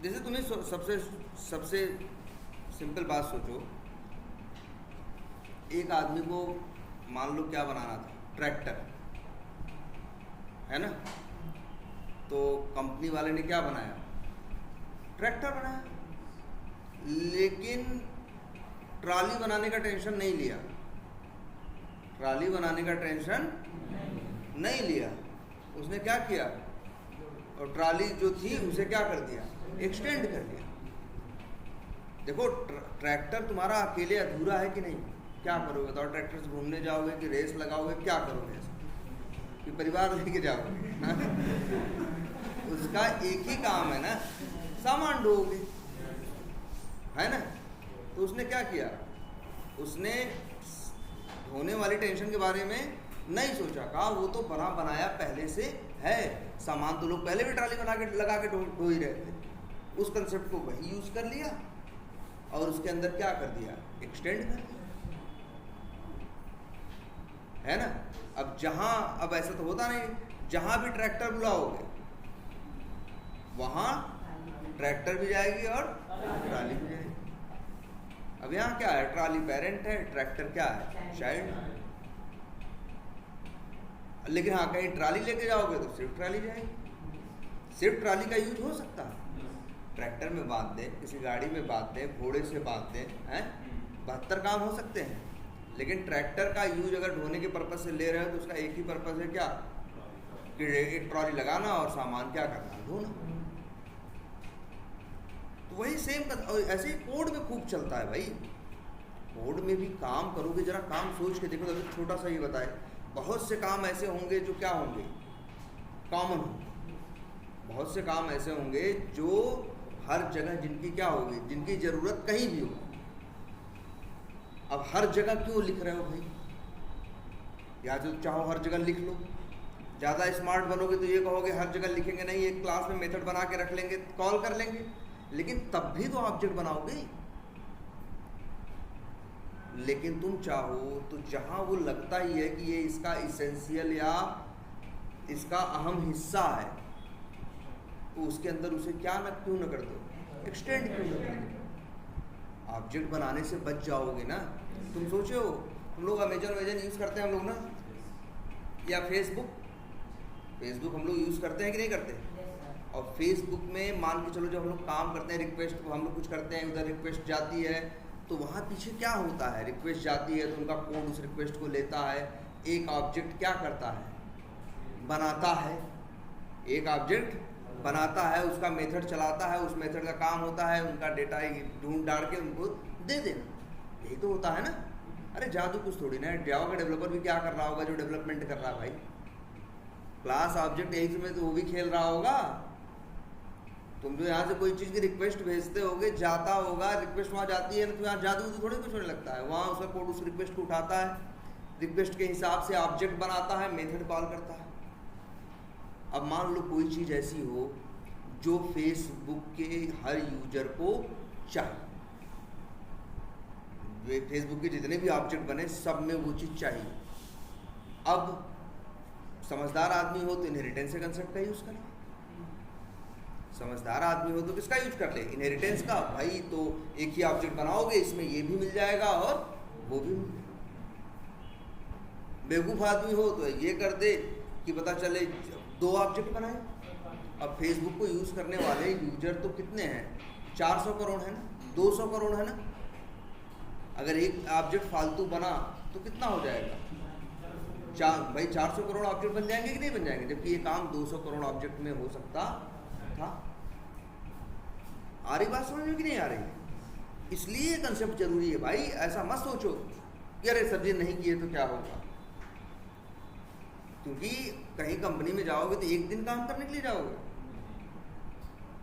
जैसे तुम्हें सबसे सबसे सिंपल बात सोचो, एक आदमी को मान लो क्या बनाना था, ट्रैक्टर, है ना। तो कंपनी वाले ने क्या बनाया, ट्रैक्टर बनाया, लेकिन ट्रॉली बनाने का टेंशन नहीं लिया, ट्रॉली बनाने का टेंशन नहीं लिया। उसने क्या किया, और ट्रॉली जो थी उसे क्या कर दिया, एक्सटेंड कर दिया। देखो ट्रैक्टर तुम्हारा अकेले अधूरा है कि नहीं, क्या करोगे, तो ट्रैक्टर से घूमने जाओगे कि रेस लगाओगे, क्या करोगे, कि परिवार लेके जाओगे उसका एक ही काम है ना, सामान ढोओगे, है ना। तो उसने क्या किया, उसने ढोने वाली टेंशन के बारे में नहीं सोचा, कहा वो तो बना बनाया पहले से है, सामान तो लोग पहले भी ट्राली बना के लगा के ढो ही रहे थे, उस कंसेप्ट को वही यूज कर लिया और उसके अंदर क्या कर दिया, एक्सटेंड कर दिया, है ना। अब जहां, अब ऐसा तो होता नहीं, जहां भी ट्रैक्टर बुलाओगे वहां ट्रैक्टर भी जाएगी और ट्राली भी जाएगी। अब यहाँ क्या है, ट्राली पेरेंट है, ट्रैक्टर क्या है, चाइल्ड। लेकिन हाँ कहीं ट्राली लेके जाओगे तो सिर्फ ट्राली जाएगी, सिर्फ ट्राली का यूज हो सकता है, ट्रैक्टर में बांध दें, किसी गाड़ी में बांध दें, घोड़े से बांध दें, हैं 72 काम हो सकते हैं। लेकिन ट्रैक्टर का यूज अगर ढोने के पर्पज से ले रहे हो तो उसका एक ही पर्पज है, क्या, कि एक ट्रॉली लगाना और सामान क्या करना, ढोना। तो वही सेम ऐसे ही कोड में खूब चलता है भाई, कोड में भी काम करोगे, जरा काम सोच के देखो। तो छोटा सा ये बताए, बहुत से काम ऐसे होंगे जो क्या होंगे, कॉमन होंगे, बहुत से काम ऐसे होंगे जो हर जगह जिनकी क्या होगी, जिनकी ज़रूरत कहीं भी हो। अब हर जगह क्यों लिख रहे हो भाई, या जो चाहो हर जगह लिख लो। ज़्यादा स्मार्ट बनोगे तो ये कहोगे हर जगह लिखेंगे नहीं, एक क्लास में मेथड बना के रख लेंगे, कॉल कर लेंगे, लेकिन तब भी तो ऑब्जेक्ट बनाओगे। लेकिन तुम चाहो तो जहां वो लगता ही है कि ये इसका इसेंशियल या इसका अहम हिस्सा है, तो उसके अंदर उसे क्या न क्यों न कर दो, एक्सटेंड क्यों न कर दो। ऑब्जेक्ट बनाने से बच जाओगे ना। तुम सोचो, हम लोग अमेजन यूज़ करते हैं हम लोग ना, या फेसबुक हम लोग यूज़ करते हैं कि नहीं करते। और फेसबुक में मान के चलो जब हम लोग काम करते हैं, रिक्वेस्ट हम लोग कुछ करते हैं, उधर रिक्वेस्ट जाती है, तो वहाँ पीछे क्या होता है, रिक्वेस्ट जाती है तो उनका कोड उस रिक्वेस्ट को लेता है, एक ऑब्जेक्ट क्या करता है, बनाता है, एक ऑब्जेक्ट बनाता है, उसका मेथड चलाता है, उस मेथड का काम होता है उनका डेटा ढूंढ डाल के उनको दे देना, यही तो होता है ना। अरे जादू कुछ थोड़ी ना, जावा का डेवलपर भी क्या कर रहा होगा जो डेवलपमेंट कर रहा है भाई, क्लास ऑब्जेक्ट यही समय तो वो भी खेल रहा होगा। तुम जो यहाँ से कोई चीज़ की रिक्वेस्ट भेजते होगे, जाता होगा, रिक्वेस्ट वहाँ जाती है ना, तो यहाँ जादू तो थोड़ी कुछ होने लगता है, वहाँ उसका कोड उस रिक्वेस्ट को उठाता है, रिक्वेस्ट के हिसाब से ऑब्जेक्ट बनाता है, मेथड कॉल करता है। अब मान लो कोई चीज़ ऐसी हो जो फेसबुक के हर यूजर को चाहिए, फेसबुक के जितने भी ऑब्जेक्ट बने सब में वो चीज़ चाहिए। अब समझदार आदमी हो तो इनहेरिटेंस के कंसेप्ट का यूज़ करे, समझदार आदमी हो तो किसका यूज कर ले, इनहेरिटेंस का। भाई तो एक ही ऑब्जेक्ट बनाओगे, इसमें ये भी मिल जाएगा और वो भी मिल जाएगा। बेवकूफ़ आदमी हो तो ये कर दे कि पता चले 2 ऑब्जेक्ट बनाए। अब फेसबुक को यूज़ करने वाले यूजर तो कितने हैं, 400 करोड़ है ना, 200 करोड़ है ना। अगर एक ऑब्जेक्ट फालतू बना तो कितना हो जाएगा, भाई 400 करोड़ ऑब्जेक्ट बन जाएंगे कि नहीं बन जाएंगे, जबकि ये काम 200 करोड़ ऑब्जेक्ट में हो सकता था। आ रही बात समझ में कि नहीं आ रही। इसलिए कंसेप्ट जरूरी है भाई, ऐसा मत सोचो कि अरे सब्जी नहीं किए तो क्या होगा, क्योंकि कहीं कंपनी में जाओगे तो एक दिन काम करने के लिए जाओगे,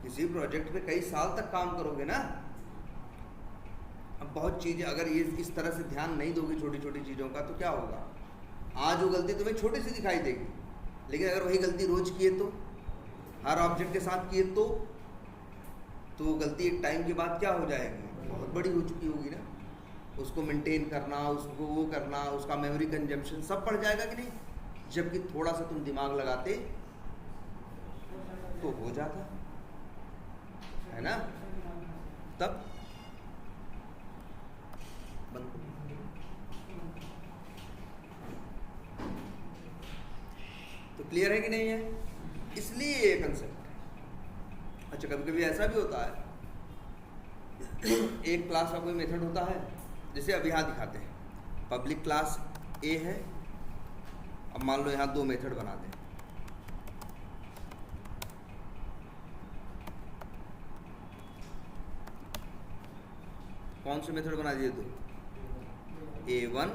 किसी प्रोजेक्ट पे कई साल तक काम करोगे ना। अब बहुत चीज़ें अगर ये इस तरह से ध्यान नहीं दोगे छोटी छोटी चीज़ों का, तो क्या होगा, आज वो गलती तुम्हें छोटी सी दिखाई देगी, लेकिन अगर वही गलती रोज किए तो, हर ऑब्जेक्ट के साथ किए तो वो गलती एक टाइम के बाद क्या हो जाएगी, बहुत बड़ी हो चुकी होगी ना। उसको मेंटेन करना, उसको वो करना, उसका मेमोरी कंजम्पशन सब बढ़ जाएगा कि नहीं। जबकि थोड़ा सा तुम दिमाग लगाते तो हो जाता है है ना, तब बंद। तो क्लियर है कि नहीं है? इसलिए ये कंसेप्ट है। अच्छा, कभी कभी ऐसा भी होता है एक क्लास का कोई मेथड होता है, जैसे अब यहाँ दिखाते हैं पब्लिक क्लास ए है, अब मान लो यहाँ 2 मेथड बना दें, कौन से मेथड बना दिए? 2, A1,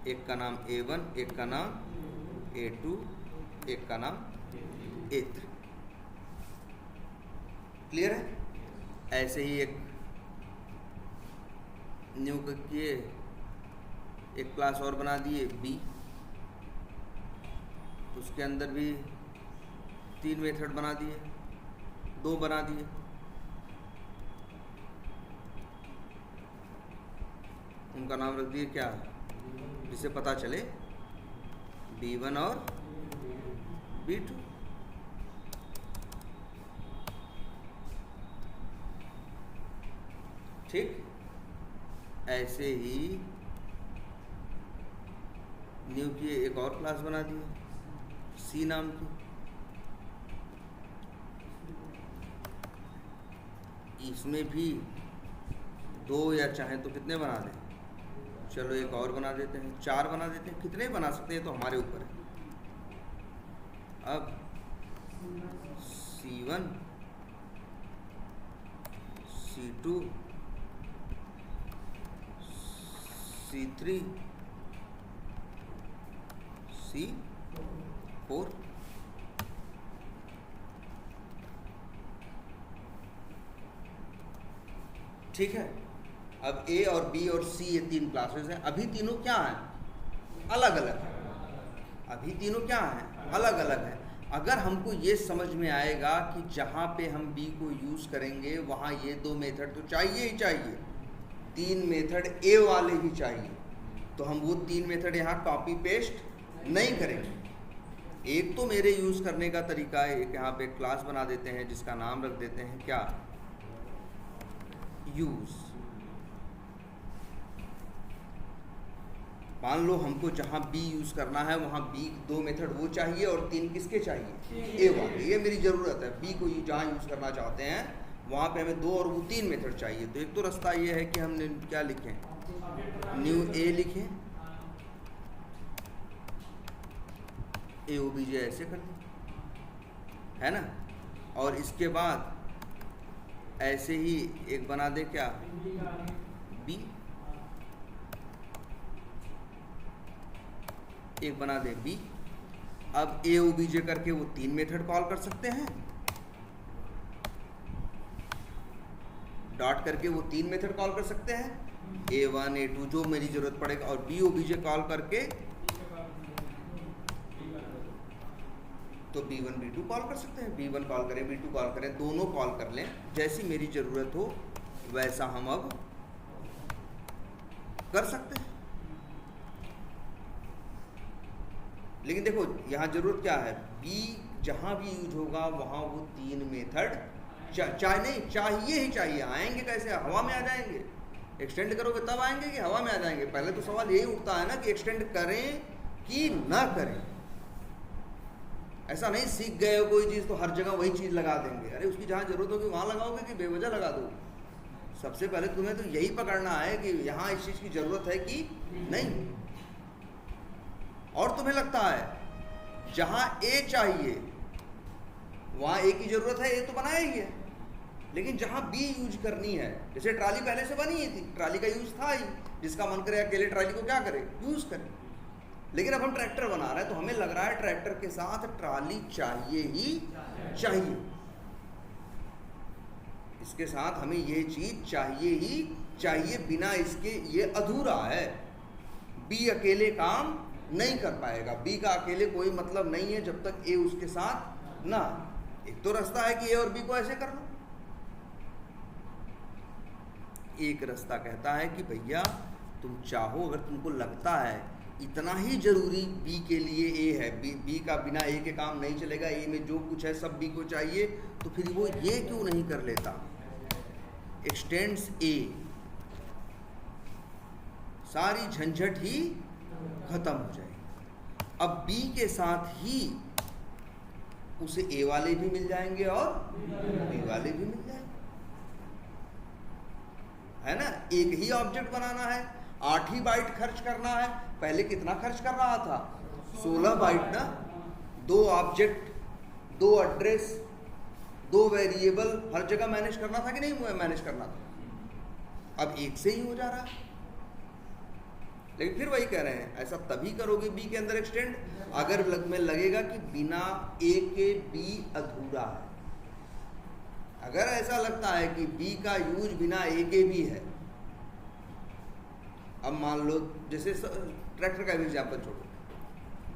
एक का नाम A1, एक का नाम A2, एक का नाम A3। क्लियर है? ऐसे ही एक न्यू किए, एक क्लास और बना दिए B, उसके अंदर भी 3 मेथड बना दिए, 2 बना दिए। उनका नाम रख दिए क्या, जिससे पता चले B1 और B2। ठीक, ऐसे ही न्यू की एक और क्लास बना दी C नाम की, इसमें भी 2 या चाहे तो कितने बना दें, चलो एक और बना देते हैं, 4 बना देते हैं, कितने बना सकते हैं तो हमारे ऊपर है। अब C1, C2, C3, C4। ठीक है, अब A और B और C ये 3 क्लासेस हैं। अभी तीनों क्या हैं? अलग अलग हैं। अभी तीनों क्या हैं? अलग अलग हैं। अगर हमको ये समझ में आएगा कि जहाँ पे हम B को यूज़ करेंगे वहाँ ये 2 मेथड तो चाहिए ही चाहिए, 3 मेथड A वाले ही चाहिए, तो हम वो 3 मेथड यहाँ कॉपी पेस्ट नहीं करेंगे। एक तो मेरे यूज़ करने का तरीका है, एक यहाँ पे क्लास बना देते हैं जिसका नाम रख देते हैं क्या, यूज़। मान लो हमको जहाँ B यूज़ करना है वहाँ B 2 मेथड वो चाहिए और 3 किसके चाहिए, A वाले। ये मेरी ज़रूरत है, B को जहाँ यूज़ करना चाहते हैं वहाँ पे हमें 2 और वो 3 मेथड चाहिए। तो एक तो रास्ता ये है कि हमने क्या लिखें, न्यू A लिखें, AOBJ ऐसे कर दें, है ना। और इसके बाद ऐसे ही एक बना दे क्या, B, एक बना दे B। अब AOBJ करके वो 3 मेथड कॉल कर सकते हैं, डॉट करके वो 3 मेथड कॉल कर सकते हैं, A1 A2 जो मेरी जरूरत पड़ेगा, और BOBJ कॉल करके तो B1 B2 कॉल कर सकते हैं। B1 कॉल करें, B2 कॉल करें, दोनों कॉल कर लें, जैसी मेरी ज़रूरत हो वैसा हम अब कर सकते हैं। लेकिन देखो यहाँ ज़रूरत क्या है, B जहाँ भी यूज होगा वहाँ वो 3 मेथड चाहिए ही चाहिए। आएंगे कैसे, हवा में आ जाएंगे? एक्सटेंड करोगे तब आएंगे कि हवा में आ जाएंगे? पहले तो सवाल यही उठता है ना कि एक्सटेंड करें कि ना करें। ऐसा नहीं सीख गए हो कोई चीज़ तो हर जगह वही चीज़ लगा देंगे। अरे उसकी जहाँ जरूरत होगी वहाँ लगाओगे कि बेवजह लगा दो? सबसे पहले तुम्हें तो यही पकड़ना है कि यहाँ इस चीज़ की ज़रूरत है कि नहीं। और तुम्हें लगता है जहाँ A चाहिए वहाँ A की ज़रूरत है, A तो बनाया ही है, लेकिन जहाँ B यूज करनी है, जैसे ट्राली पहले से बनी ही थी, ट्राली का यूज़ था ही, जिसका मन करे अकेले ट्राली को क्या करे, यूज़ करे। लेकिन अब हम ट्रैक्टर बना रहे हैं तो हमें लग रहा है ट्रैक्टर के साथ ट्राली चाहिए ही चाहिए, इसके साथ हमें ये चीज़ चाहिए ही चाहिए, बिना इसके ये अधूरा है। B अकेले काम नहीं कर पाएगा, B का अकेले कोई मतलब नहीं है जब तक A उसके साथ ना। एक तो रास्ता है कि A और B को ऐसे कर लो, एक रास्ता कहता है कि भैया तुम चाहो, अगर तुमको लगता है इतना ही जरूरी बी के लिए ए है, बी का बिना ए के काम नहीं चलेगा, ए में जो कुछ है सब बी को चाहिए, तो फिर वो ये क्यों नहीं कर लेता, एक्सटेंड्स ए, सारी झंझट ही खत्म हो जाएगी। अब बी के साथ ही उसे ए वाले भी मिल जाएंगे और बी वाले भी मिल जाएंगे, है ना। एक ही ऑब्जेक्ट बनाना है, 8 ही बाइट खर्च करना है, पहले कितना खर्च कर रहा था, 16 बाइट ना, 2 ऑब्जेक्ट, 2 एड्रेस, 2 वेरिएबल, हर जगह मैनेज करना था कि नहीं मैनेज करना था, अब एक से ही हो जा रहा है। लेकिन फिर वही कह रहे हैं, ऐसा तभी करोगे बी के अंदर एक्सटेंड अगर में लगेगा कि बिना ए के बी अधूरा है। अगर ऐसा लगता है कि बी का यूज बिना ए के भी है, अब मान लो जैसे ट्रैक्टर का भी एग्जाम्पल छोड़ो,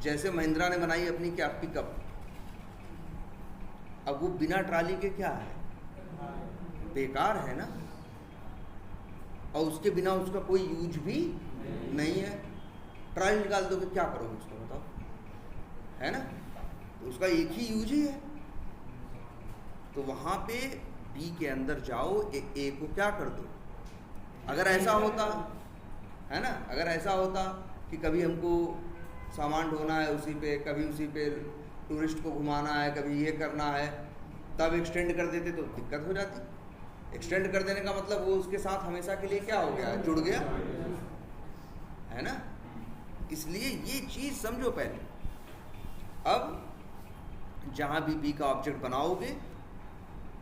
जैसे महिंद्रा ने बनाई अपनी क्या पिकअप, अब वो बिना ट्राली के क्या है, बेकार है ना, और उसके बिना उसका कोई यूज भी नहीं है। ट्रायल निकाल दो कि क्या करोगे उसको बताओ, है ना, तो उसका एक ही यूज ही है। तो वहां पे बी के अंदर जाओ, ए को क्या कर दो। अगर ऐसा होता है ना, अगर ऐसा होता कि कभी हमको सामान ढोना है उसी पे, कभी उसी पे टूरिस्ट को घुमाना है, कभी ये करना है, तब एक्सटेंड कर देते तो दिक्कत हो जाती। एक्सटेंड कर देने का मतलब वो उसके साथ हमेशा के लिए क्या हो गया, जुड़ गया, है ना। इसलिए ये चीज समझो पहले। अब जहां भी बी का ऑब्जेक्ट बनाओगे,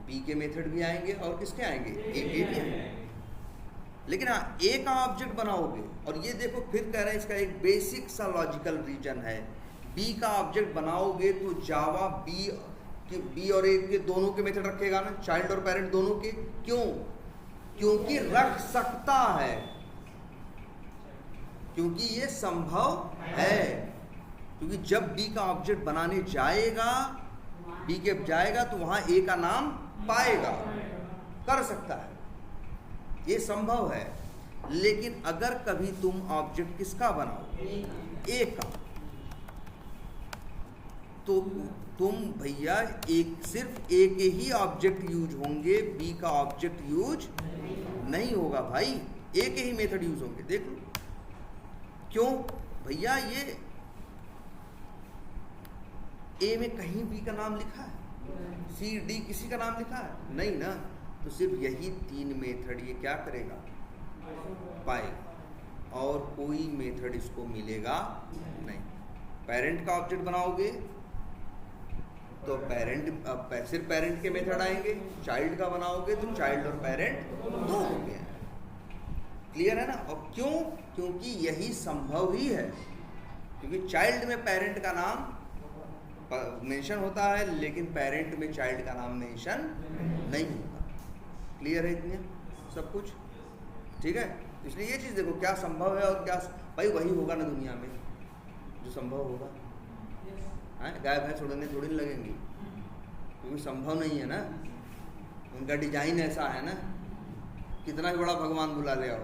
बी के मेथड भी आएंगे और किसके आएंगे, ए के भी आएंगे। लेकिन हाँ, ए का ऑब्जेक्ट बनाओगे, और ये देखो फिर कह रहे हैं इसका एक बेसिक सा लॉजिकल रीजन है, बी का ऑब्जेक्ट बनाओगे तो जावा बी और ए के दोनों के मेथड रखेगा ना, चाइल्ड और पेरेंट दोनों के। क्यों? क्योंकि रख सकता है, क्योंकि ये संभव है। क्योंकि जब बी का ऑब्जेक्ट बनाने जाएगा, बी के जाएगा तो वहां ए का नाम पाएगा, कर सकता है, ये संभव है। लेकिन अगर कभी तुम ऑब्जेक्ट किसका बनाओ, ए का, तो तुम भैया एक सिर्फ ए के ही ऑब्जेक्ट यूज होंगे, बी का ऑब्जेक्ट यूज नहीं होगा भाई, ए के ही मेथड यूज होंगे। देख लो क्यों भैया, ये ए में कहीं बी का नाम लिखा है, सी डी किसी का नाम लिखा है नहीं ना, तो सिर्फ यही 3 मेथड ये क्या करेगा, पाएगा, और कोई मेथड इसको मिलेगा नहीं। पेरेंट का ऑब्जेक्ट बनाओगे तो पेरेंट, सिर्फ पेरेंट के मेथड आएंगे, चाइल्ड का बनाओगे तो चाइल्ड और पेरेंट दो हो गए। क्लियर है ना। और क्यों? क्योंकि यही संभव ही है, क्योंकि चाइल्ड में पेरेंट का नाम मेंशन होता है, लेकिन पेरेंट में चाइल्ड का नाम मेंशन नहीं होता। क्लियर है इतने सब कुछ, ठीक है। इसलिए ये चीज़ देखो क्या संभव है और क्या, भाई वही होगा ना दुनिया में जो संभव होगा। गाय भैंस उड़ने थोड़ी नहीं लगेंगी, क्योंकि संभव नहीं है ना, उनका डिजाइन ऐसा है ना, कितना भी बड़ा भगवान बुला ले आओ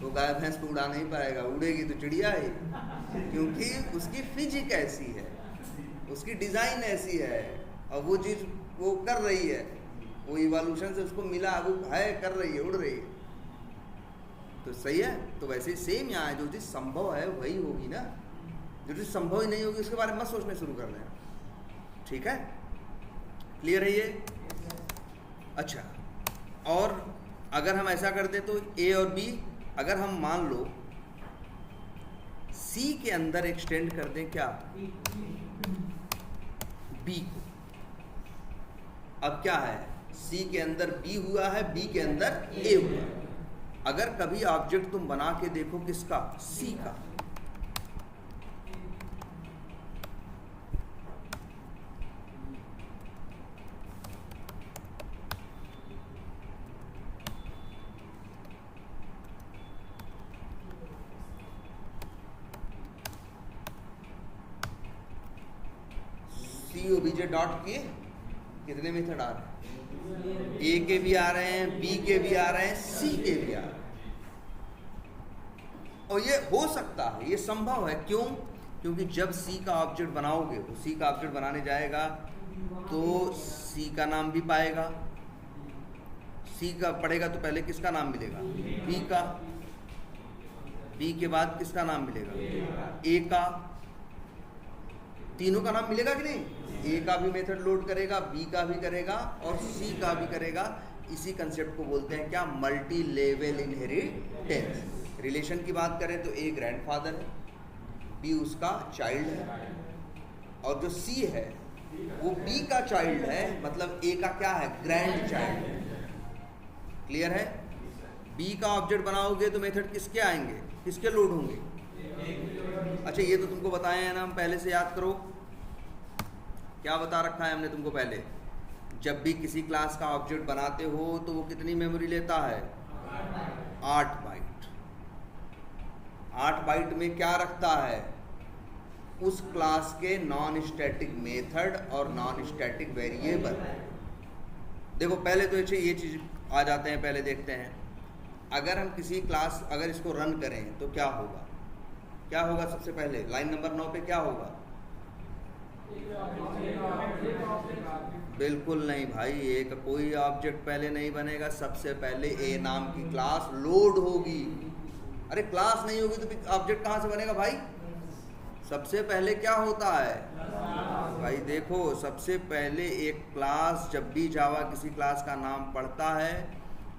तो गाय भैंस को उड़ा नहीं पाएगा, उड़ेगी तो चिड़िया ही, क्योंकि उसकी फिजिक ऐसी है, उसकी डिजाइन ऐसी है, और वो चीज वो कर रही है, वो इवोल्यूशन से उसको मिला, वो है, कर रही है, उड़ रही है, तो सही है। तो वैसे सेम यहाँ जो चीज संभव है वही होगी ना, जो चीज संभव ही नहीं होगी उसके बारे में मत सोचने शुरू कर दें। ठीक है, क्लियर है ये। अच्छा, और अगर हम ऐसा करते तो ए और बी, अगर हम मान लो सी के अंदर एक्सटेंड कर दें क्या, बी को, अब क्या है, सी के अंदर बी हुआ है, बी के अंदर ए हुआ है। अगर कभी ऑब्जेक्ट तुम बना के देखो किसका, सी का, ओबीजे डॉट के कितने मेथड आ रहे हैं, ए के भी आ रहे हैं, बी के भी आ रहे हैं, सी के भी आ रहे हैं। और ये हो सकता है, ये संभव है। क्यों? क्योंकि जब सी का ऑब्जेक्ट बनाओगे, वो सी का ऑब्जेक्ट बनाने जाएगा तो सी का नाम भी पाएगा। सी का पढ़ेगा तो पहले किसका नाम मिलेगा? बी का। बी के बाद किसका नाम मिलेगा? ए का। तीनों का नाम मिलेगा कि नहीं? ए का भी मेथड लोड करेगा, बी का भी करेगा और सी का भी करेगा। इसी कंसेप्ट को बोलते हैं क्या? Multi level inheritance. रिलेशन की बात करें तो ए ग्रैंडफादर है, बी उसका चाइल्ड है, और जो सी है वो बी का चाइल्ड है, मतलब ए का क्या है? ग्रैंड चाइल्ड है। क्लियर है? बी का ऑब्जेक्ट बनाओगे तो मेथड किसके आएंगे, किसके लोड होंगे? अच्छा, ये तो तुमको बताए हैं ना हम पहले से, याद करो क्या बता रखा है हमने तुमको पहले। जब भी किसी क्लास का ऑब्जेक्ट बनाते हो तो वो कितनी मेमोरी लेता है? 8 बाइट। 8 बाइट में क्या रखता है? उस क्लास के नॉन स्टैटिक मेथड और नॉन स्टैटिक वेरिएबल। देखो पहले तो ये चीज आ जाते हैं, पहले देखते हैं। अगर हम किसी क्लास, अगर इसको रन करें तो क्या होगा? क्या होगा? सबसे पहले लाइन नंबर 9 पे क्या होगा? बिल्कुल नहीं भाई, एक कोई ऑब्जेक्ट पहले नहीं बनेगा। सबसे पहले ए नाम की क्लास लोड होगी। अरे क्लास नहीं होगी तो ऑब्जेक्ट कहाँ से बनेगा भाई? सबसे पहले क्या होता है भाई? देखो, सबसे पहले एक क्लास, जब भी जावा किसी क्लास का नाम पढ़ता है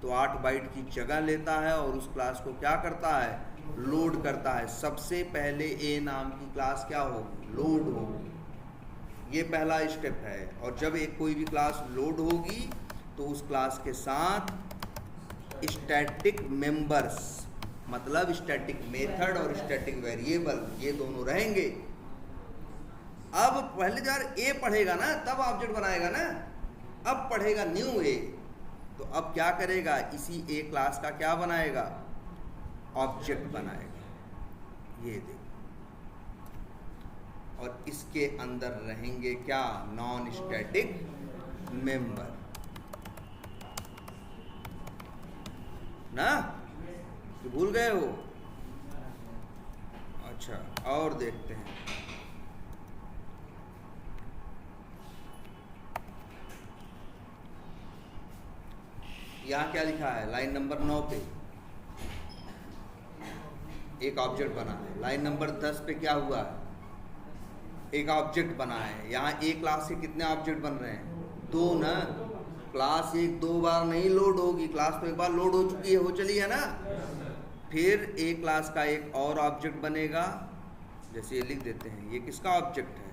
तो 8 बाइट की जगह लेता है और उस क्लास को क्या करता है? लोड करता है। सबसे पहले ए नाम की क्लास क्या होगी? लोड होगी। ये पहला स्टेप है। और जब एक कोई भी क्लास लोड होगी तो उस क्लास के साथ स्टैटिक मेंबर्स, मतलब स्टैटिक मेथड और स्टैटिक वेरिएबल, ये दोनों रहेंगे। अब पहले यार ए पढ़ेगा ना, तब ऑब्जेक्ट बनाएगा ना। अब पढ़ेगा न्यू ए, तो अब क्या करेगा? इसी ए क्लास का क्या बनाएगा? ऑब्जेक्ट बनाएगा। ये देखो, और इसके अंदर रहेंगे क्या? नॉन स्टैटिक मेंबर ना। तो भूल गए हो? अच्छा, और देखते हैं। यहाँ क्या लिखा है? लाइन नंबर 9 पे एक ऑब्जेक्ट बना है। लाइन नंबर 10 पे क्या हुआ है? एक ऑब्जेक्ट बना है। यहाँ एक क्लास से कितने ऑब्जेक्ट बन रहे हैं? 2 ना। क्लास एक 2 बार नहीं लोड होगी, क्लास तो एक बार लोड हो चुकी है, हो चली है ना। फिर एक क्लास का एक और ऑब्जेक्ट बनेगा। जैसे ये लिख देते हैं, ये किसका ऑब्जेक्ट है?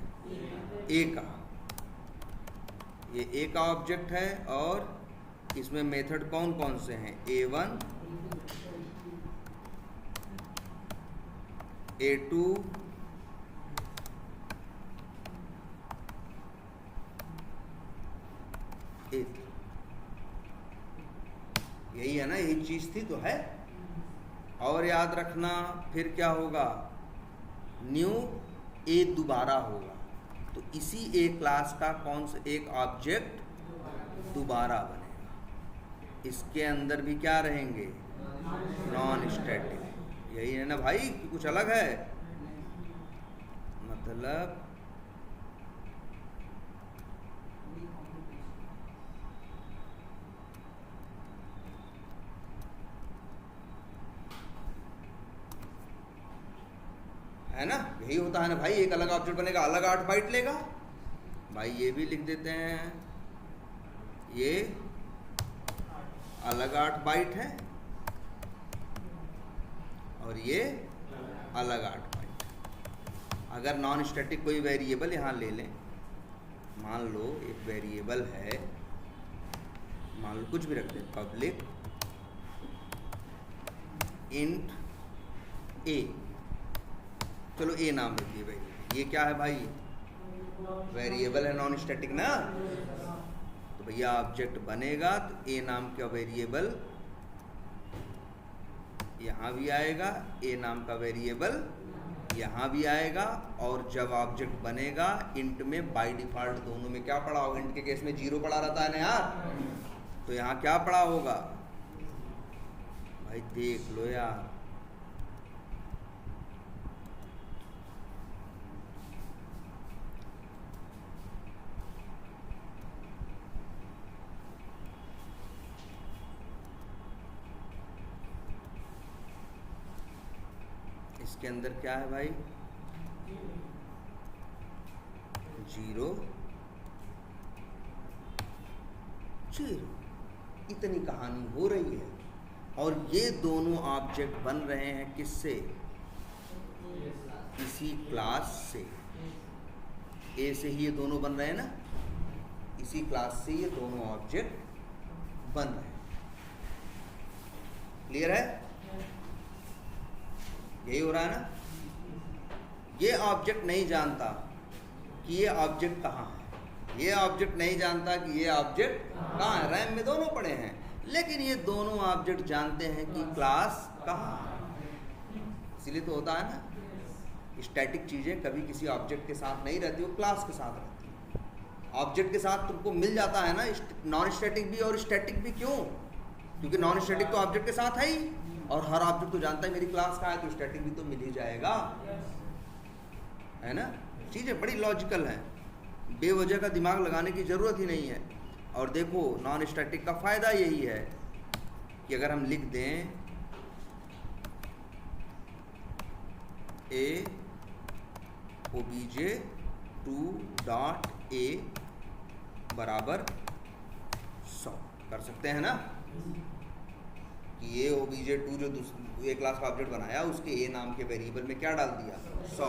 ए का। ये ए का ऑब्जेक्ट है और इसमें मेथड कौन कौन से हैं? A1, A2, A3। यही है ना, यही चीज थी तो है। और याद रखना, फिर क्या होगा? न्यू ए दोबारा होगा, तो इसी ए क्लास का कौन सा एक ऑब्जेक्ट दोबारा बनेगा। इसके अंदर भी क्या रहेंगे? Non static. यही है ना भाई, कुछ अलग है? मतलब है ना, यही होता है ना भाई। एक अलग ऑब्जेक्ट बनेगा, अलग 8 बाइट लेगा भाई। ये भी लिख देते हैं, ये अलग 8 बाइट है और ये अलग 8 बाइट। अगर नॉन स्टैटिक कोई वेरिएबल यहाँ ले लें, मान लो एक वेरिएबल है, मान लो कुछ भी रख दें, पब्लिक इंट ए। चलो ए नाम रखिए भाई। ये क्या है भाई? वेरिएबल है, नॉन स्टैटिक ना। तो भैया ऑब्जेक्ट बनेगा तो ए नाम का वेरिएबल यहाँ भी आएगा, ए नाम का वेरिएबल यहाँ भी आएगा। और जब ऑब्जेक्ट बनेगा इंट में, बाय डिफॉल्ट दोनों में क्या पड़ा होगा? इंट के केस में 0 पड़ा रहता है ना यार, तो यहाँ क्या पड़ा होगा भाई? देख लो यार, इसके अंदर क्या है भाई, 0 0। इतनी कहानी हो रही है और ये दोनों ऑब्जेक्ट बन रहे हैं किससे, इसी क्लास से। ए से ही ये दोनों बन रहे हैं ना, इसी क्लास से ये दोनों ऑब्जेक्ट बन रहे हैं। क्लियर है, यही हो रहा है ना। ये ऑब्जेक्ट नहीं जानता कि ये ऑब्जेक्ट कहाँ है, ये ऑब्जेक्ट नहीं जानता कि ये ऑब्जेक्ट कहाँ है, रैम में दोनों पड़े हैं, लेकिन ये दोनों ऑब्जेक्ट जानते हैं कि क्लास कहाँ है। इसीलिए तो होता है ना, स्टैटिक चीज़ें कभी किसी ऑब्जेक्ट के साथ नहीं रहती, वो क्लास के साथ रहती है। ऑब्जेक्ट के साथ तुमको मिल जाता है ना, नॉन स्टैटिक भी और स्टैटिक भी। क्यों? क्योंकि नॉन स्टैटिक तो ऑब्जेक्ट के साथ है ही, और हर ऑब्जेक्ट तो जानता है मेरी क्लास कहाँ है, तो स्टैटिक भी तो मिल ही जाएगा, है ना। चीज़ें बड़ी लॉजिकल हैं, बेवजह का दिमाग लगाने की ज़रूरत ही नहीं है। और देखो नॉन स्टैटिक का फ़ायदा यही है कि अगर हम लिख दें ए obj2.a बराबर 100 कर सकते हैं ना, कि ये obj2 जो दूसरे क्लास का ऑब्जेक्ट बनाया उसके ए नाम के वेरिएबल में क्या डाल दिया, 100।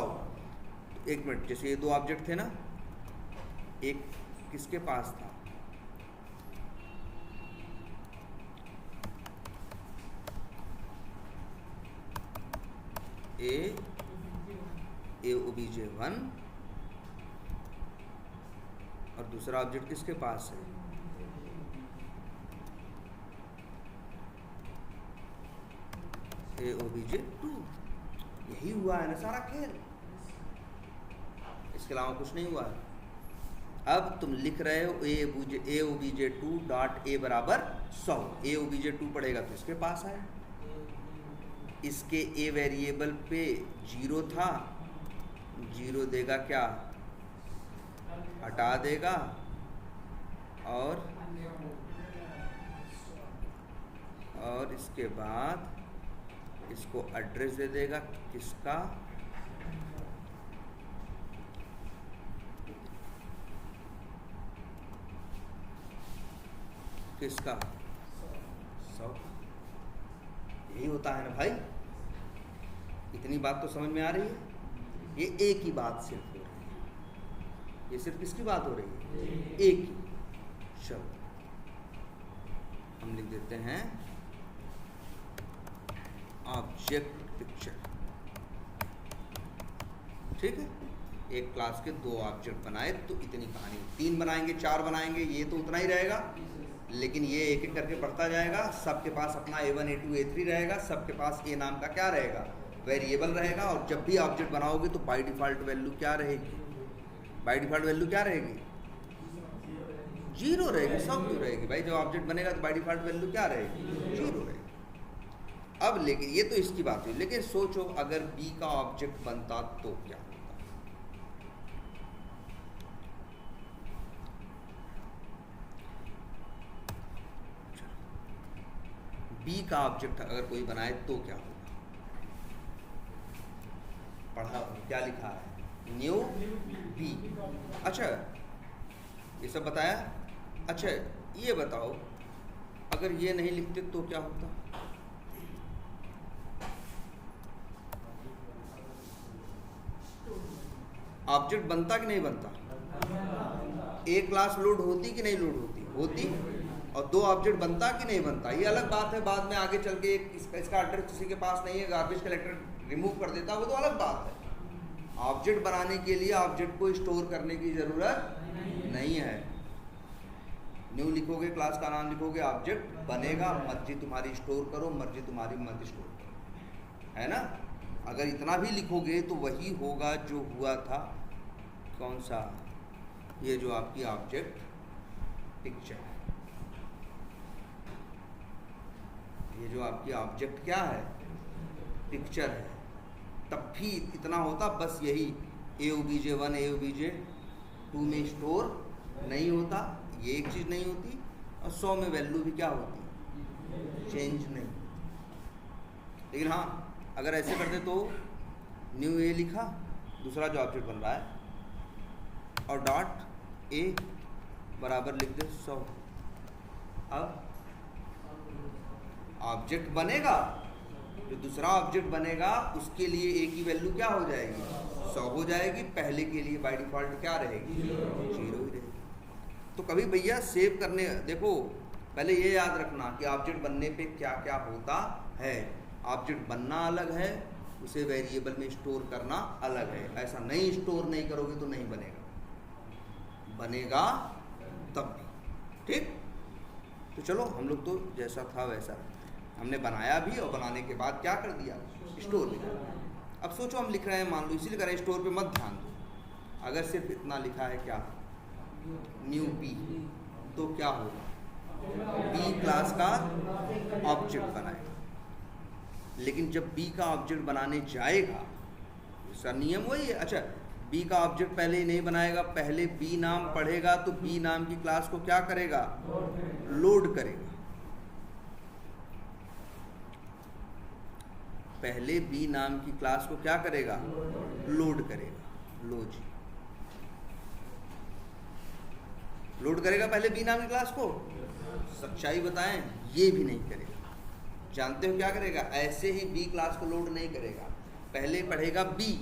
तो एक मिनट, जैसे ये दो ऑब्जेक्ट थे ना, एक किसके पास था, ए obj1, और दूसरा ऑब्जेक्ट किसके पास है, ए obj2। यही हुआ है ना सारा खेल, इसके अलावा कुछ नहीं हुआ है। अब तुम लिख रहे हो ए obj2.a बराबर 100, ए obj2 पड़ेगा तो इसके पास है, इसके ए वेरिएबल पे 0 था, 0 देगा क्या, हटा देगा, और इसके बाद इसको एड्रेस दे देगा किसका, किसका, 100। यही होता है ना भाई। इतनी बात तो समझ में आ रही है। ये एक ही बात सिर्फ हो रही है, ये सिर्फ किसकी बात हो रही है, एक ही। चलो हम लिख देते हैं ऑब्जेक्ट पिक्चर, ठीक है। एक क्लास के दो ऑब्जेक्ट बनाए तो इतनी कहानी, 3 बनाएंगे 4 बनाएंगे ये तो उतना ही रहेगा, लेकिन ये एक एक करके बढ़ता जाएगा। सबके पास अपना A1 A2 A3 रहेगा, सबके पास A नाम का क्या रहेगा, वेरिएबल रहेगा। और जब भी ऑब्जेक्ट बनाओगे तो बाय डिफ़ॉल्ट वैल्यू क्या रहेगी, बाय डिफ़ॉल्ट वैल्यू क्या रहेगी, 0 रहेगी। सब क्यों रहेगी भाई, जब ऑब्जेक्ट बनेगा तो बाय डिफ़ॉल्ट वैल्यू क्या रहेगी, 0 रहेगी। अब लेकिन ये तो इसकी बात हुई, लेकिन सोचो अगर B का ऑब्जेक्ट बनता तो क्या होता, B का ऑब्जेक्ट अगर कोई बनाए तो क्या होगा, पढ़ा क्या लिखा है, न्यू B। अच्छा ये सब बताया। अच्छा ये बताओ अगर ये नहीं लिखते तो क्या होता, ऑब्जेक्ट बनता कि नहीं बनता, एक क्लास लोड होती कि नहीं लोड होती, होती। और 2 ऑब्जेक्ट बनता कि नहीं बनता, ये अलग बात है। बाद में आगे चल के इसका एड्रेस किसी के पास नहीं है, गार्बेज कलेक्टर रिमूव कर देता, वो तो अलग बात है। ऑब्जेक्ट बनाने के लिए ऑब्जेक्ट को स्टोर करने की ज़रूरत नहीं है। न्यू लिखोगे, क्लास का नाम लिखोगे, ऑब्जेक्ट बनेगा, मर्जी तुम्हारी स्टोर करो, मर्जी तुम्हारी मत स्टोर करो, है ना। अगर इतना भी लिखोगे तो वही होगा जो हुआ था, कौन सा, ये जो आपकी ऑब्जेक्ट पिक्चर है, ये जो आपकी ऑब्जेक्ट क्या है, पिक्चर है। तब भी इतना होता, बस यही ए obj1 ए obj2 में स्टोर नहीं होता, ये एक चीज़ नहीं होती। और 100 में वैल्यू भी क्या होती, चेंज नहीं। लेकिन हाँ अगर ऐसे करते तो न्यू ए लिखा, दूसरा जो ऑब्जेक्ट बन रहा है, और डॉट ए बराबर लिख दे 100। अब ऑब्जेक्ट बनेगा, जो दूसरा ऑब्जेक्ट बनेगा उसके लिए ए की वैल्यू क्या हो जाएगी, 100 हो जाएगी। पहले के लिए बाय डिफ़ॉल्ट क्या रहेगी, 0 ही रहेगी। तो कभी भैया सेव करने, देखो पहले ये याद रखना कि ऑब्जेक्ट बनने पे क्या क्या होता है। ऑब्जेक्ट बनना अलग है, उसे वेरिएबल में स्टोर करना अलग है। ऐसा नहीं स्टोर नहीं करोगे तो नहीं बनेगा, बनेगा तब भी। ठीक, तो चलो हम लोग तो जैसा था वैसा हमने बनाया भी, और बनाने के बाद क्या कर दिया, स्टोर भी कर दिया। अब सोचो हम लिख रहे हैं, मान लो इसी लिख रहे हैं, स्टोर पे मत ध्यान दो। अगर सिर्फ इतना लिखा है क्या, न्यू बी, तो क्या होगा, बी क्लास का ऑब्जेक्ट बनाएगा। लेकिन जब बी का ऑब्जेक्ट बनाने जाएगा, इसका नियम वही है। अच्छा, बी का ऑब्जेक्ट पहले ही नहीं बनाएगा, पहले बी नाम पढ़ेगा तो बी नाम की क्लास को क्या करेगा, लोड करेगा। पहले बी नाम की क्लास को क्या करेगा, लोड करेगा। लो जी, लोड करेगा पहले बी नाम की क्लास को। सच्चाई बताएं, ये भी नहीं करेगा। जानते हो क्या करेगा, ऐसे ही बी क्लास को लोड नहीं करेगा, पहले पढ़ेगा बी,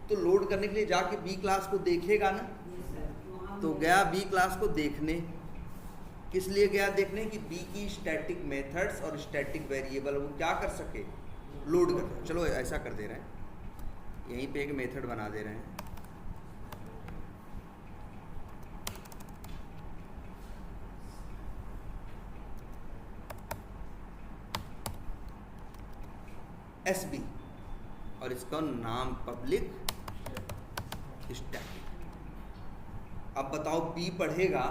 तो लोड करने के लिए जाके बी क्लास को देखेगा ना। तो गया बी क्लास को देखने, किस लिए गया देखने, कि बी की स्टैटिक मेथड्स और स्टैटिक वेरिएबल वो क्या कर सके, लोड कर दे। चलो ऐसा कर दे रहे हैं, यहीं पे एक मेथड बना दे रहे हैं, SB, और इसका नाम पब्लिक स्टैटिक। अब बताओ बी पढ़ेगा,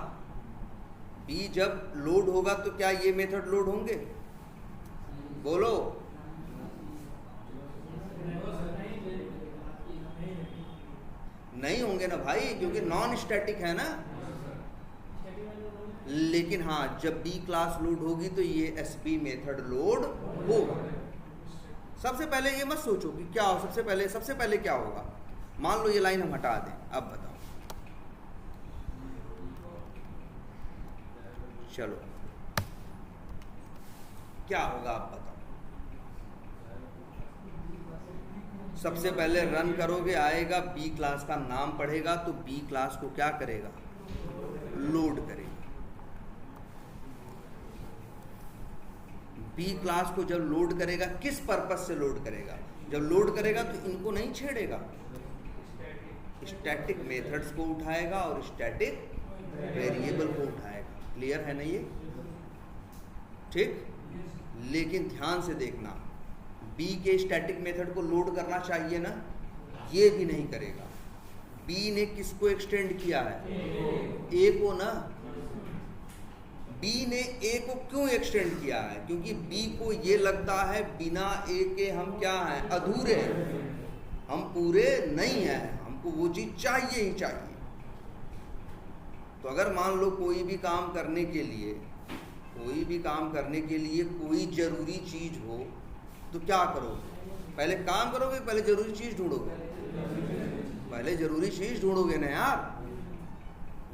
बी जब लोड होगा तो क्या ये मेथड लोड होंगे, बोलो। नहीं होंगे ना भाई, क्योंकि नॉन स्टैटिक है ना। लेकिन हाँ, जब बी क्लास लोड होगी तो ये SB मेथड लोड होगा। सबसे पहले ये मत सोचो कि क्या हो, सबसे पहले क्या होगा। मान लो ये लाइन हम हटा दें, अब बताओ, चलो क्या होगा, आप बताओ। सबसे पहले रन करोगे, आएगा बी क्लास का नाम पढ़ेगा, तो बी क्लास को क्या करेगा, लोड करेगा। बी क्लास को जब लोड करेगा, किस पर्पस से लोड करेगा, जब लोड करेगा तो इनको नहीं छेड़ेगा, स्टैटिक मेथड्स को उठाएगा और स्टैटिक वेरिएबल को उठाएगा। क्लियर है ना ये, ठीक। लेकिन ध्यान से देखना, बी के स्टैटिक मेथड को लोड करना चाहिए ना, ये भी नहीं करेगा। बी ने किसको एक्सटेंड किया है, ए को ना। बी ने ए को क्यों एक्सटेंड किया है, क्योंकि बी को ये लगता है बिना ए के हम क्या हैं, अधूरे हैं, हम पूरे नहीं हैं, हमको वो चीज़ चाहिए ही चाहिए। तो अगर मान लो कोई भी काम करने के लिए कोई ज़रूरी चीज़ हो, तो क्या करोगे, पहले काम करोगे, पहले ज़रूरी चीज़ ढूंढोगे, पहले ज़रूरी चीज़ ढूंढोगे ना यार।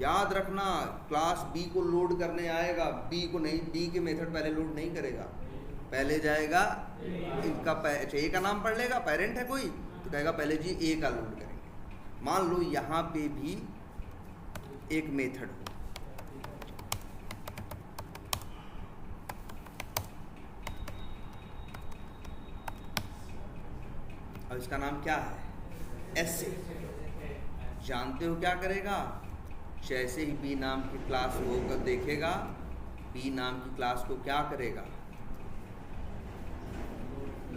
याद रखना, क्लास बी को लोड करने आएगा, बी के मेथड पहले लोड नहीं करेगा, पहले जाएगा इनका ए का नाम पढ़ लेगा, पेरेंट है कोई, तो कहेगा पहले जी ए का लोड करेंगे। मान लो यहाँ पे भी एक मेथड हो, और इसका नाम क्या है, ऐसे। जानते हो क्या करेगा, जैसे ही बी नाम की क्लास होकर देखेगा, बी नाम की क्लास को क्या करेगा,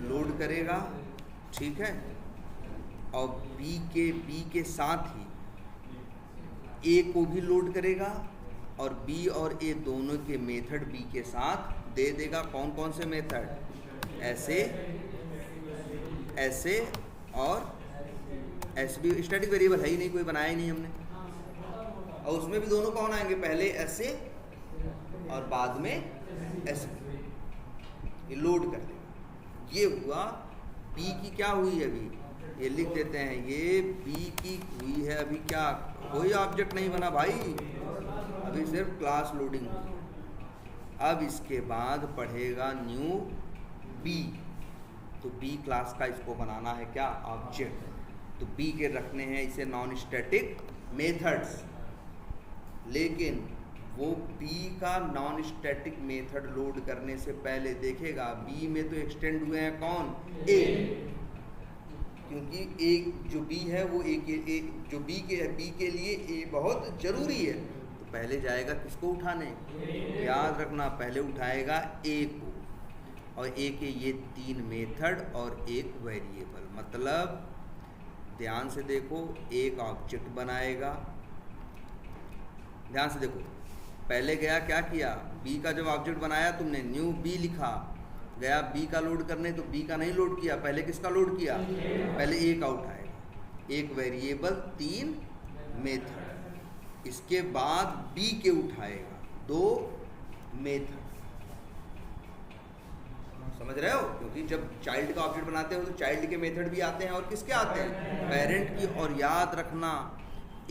लोड करेगा, ठीक है। और बी के साथ ही ए को भी लोड करेगा, और बी और ए दोनों के मेथड बी के साथ दे देगा। कौन कौन से मेथड, ऐसे और SB स्टैटिक वेरिएबल है ही नहीं, कोई बनाया ही नहीं हमने। और उसमें भी दोनों कौन आएंगे, पहले ऐसे और बाद में SB, ये लोड कर देगा। ये हुआ बी की क्या हुई अभी, ये लिख देते हैं, ये बी की हुई है, अभी क्या कोई ऑब्जेक्ट नहीं बना भाई, अभी सिर्फ क्लास लोडिंग हुई। अब इसके बाद पढ़ेगा न्यू बी, तो बी क्लास का इसको बनाना है क्या, ऑब्जेक्ट। तो बी के रखने हैं इसे नॉन स्टैटिक मेथड्स, लेकिन वो बी का नॉन स्टैटिक मेथड लोड करने से पहले देखेगा बी में तो एक्सटेंड हुए हैं कौन, ए, क्योंकि एक जो बी है वो ए जो बी के लिए ए बहुत ज़रूरी है, तो पहले जाएगा किसको उठाने, याद रखना पहले उठाएगा ए को, और ए के ये 3 मेथड और एक वेरिएबल, मतलब ध्यान से देखो, एक ऑब्जेक्ट बनाएगा, ध्यान से देखो, पहले गया क्या किया, बी का जब ऑब्जेक्ट बनाया तुमने न्यू बी लिखा, गया बी का लोड करने, तो बी का नहीं लोड किया, पहले किसका लोड किया, पहले ए का उठाएगा, एक वेरिएबल 3 मेथड, इसके बाद बी के उठाएगा 2 मेथड, समझ रहे हो, क्योंकि जब चाइल्ड का ऑब्जेक्ट बनाते हो तो चाइल्ड के मेथड भी आते हैं और किसके आते हैं, पेरेंट की, और याद रखना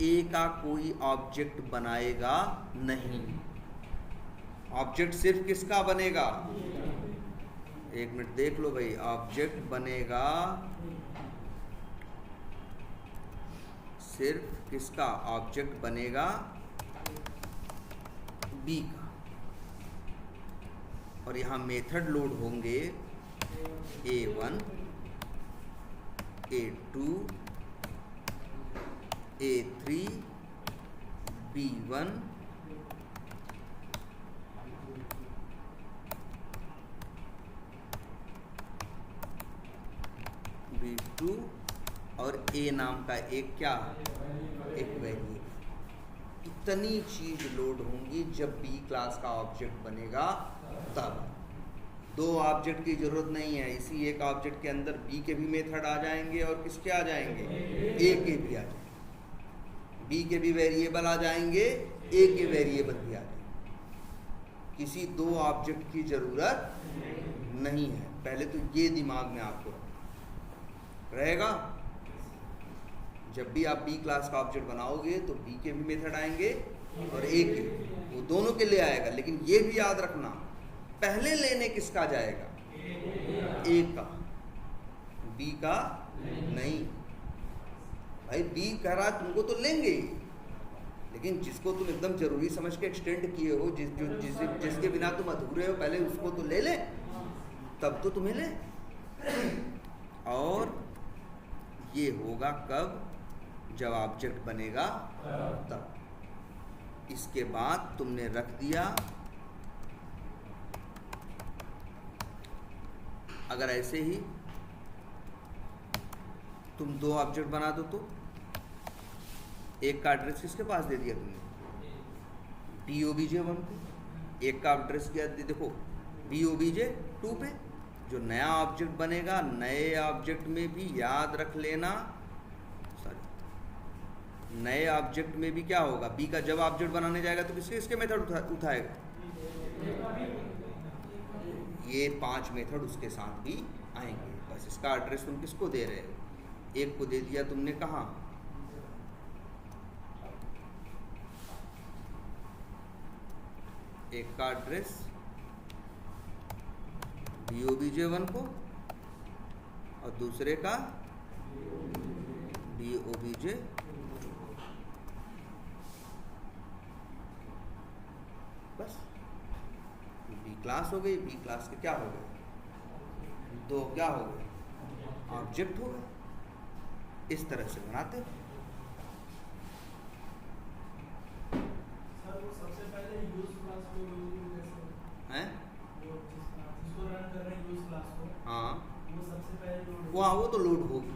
ए का कोई ऑब्जेक्ट बनाएगा नहीं, ऑब्जेक्ट सिर्फ किसका बनेगा, एक मिनट देख लो भाई, ऑब्जेक्ट बनेगा सिर्फ किसका, ऑब्जेक्ट बनेगा बी का, और यहां मेथड लोड होंगे A1 A2 A3 B1 B2 और A नाम का एक क्या, एक वेरिएबल। इतनी चीज लोड होंगी जब B क्लास का ऑब्जेक्ट बनेगा तब। 2 ऑब्जेक्ट की जरूरत नहीं है, इसी एक ऑब्जेक्ट के अंदर B के भी मेथड आ जाएंगे और किसके आ जाएंगे, A के भी आ जाएंगे, B के भी वेरिएबल आ जाएंगे, A के वेरिएबल भी आ जाएंगे, किसी 2 ऑब्जेक्ट की जरूरत नहीं है। पहले तो ये दिमाग में आपको रहेगा, जब भी आप B क्लास का ऑब्जेक्ट बनाओगे तो B के भी मेथड आएंगे और A के, वो दोनों के लिए आएगा, लेकिन ये भी याद रखना पहले लेने किसका जाएगा, A का, B का नहीं। भाई B कह रहा तुमको तो लेंगे, लेकिन जिसको तुम एकदम जरूरी समझ के एक्सटेंड किए हो, जिसके बिना तुम अधूरे हो, पहले उसको तो ले ले, तब तो तुम्हें ले। और ये होगा कब, जब ऑब्जेक्ट बनेगा तब। इसके बाद तुमने रख दिया, अगर ऐसे ही तुम 2 ऑब्जेक्ट बना दो तो एक का एड्रेस किसके पास दे दिया तुमने, BOBJ1 को, एक का एड्रेस क्या देखो BOBJ2 पे। जो नया ऑब्जेक्ट बनेगा, नए ऑब्जेक्ट में भी याद रख लेना, नए ऑब्जेक्ट में भी क्या होगा, बी का जब ऑब्जेक्ट बनाने जाएगा तो किसके मेथड उठाएगा, ये 5 मेथड उसके साथ भी आएंगे। बस इसका एड्रेस तुम किसको दे रहे हो, एक को दे दिया तुमने कहाँ, एक का एड्रेस BOBJ1 को और दूसरे का BOBJ। बस B क्लास हो गई, B क्लास के क्या हो गए, 2 क्या हो गए, ऑब्जेक्ट हो गए। इस तरह से बनाते हैं। सबसे पहले यूज क्लास को हैं, जिसको रन कर रहे हैं यूज क्लास को, हाँ वो सबसे पहले लोड, वो तो लोड होगी।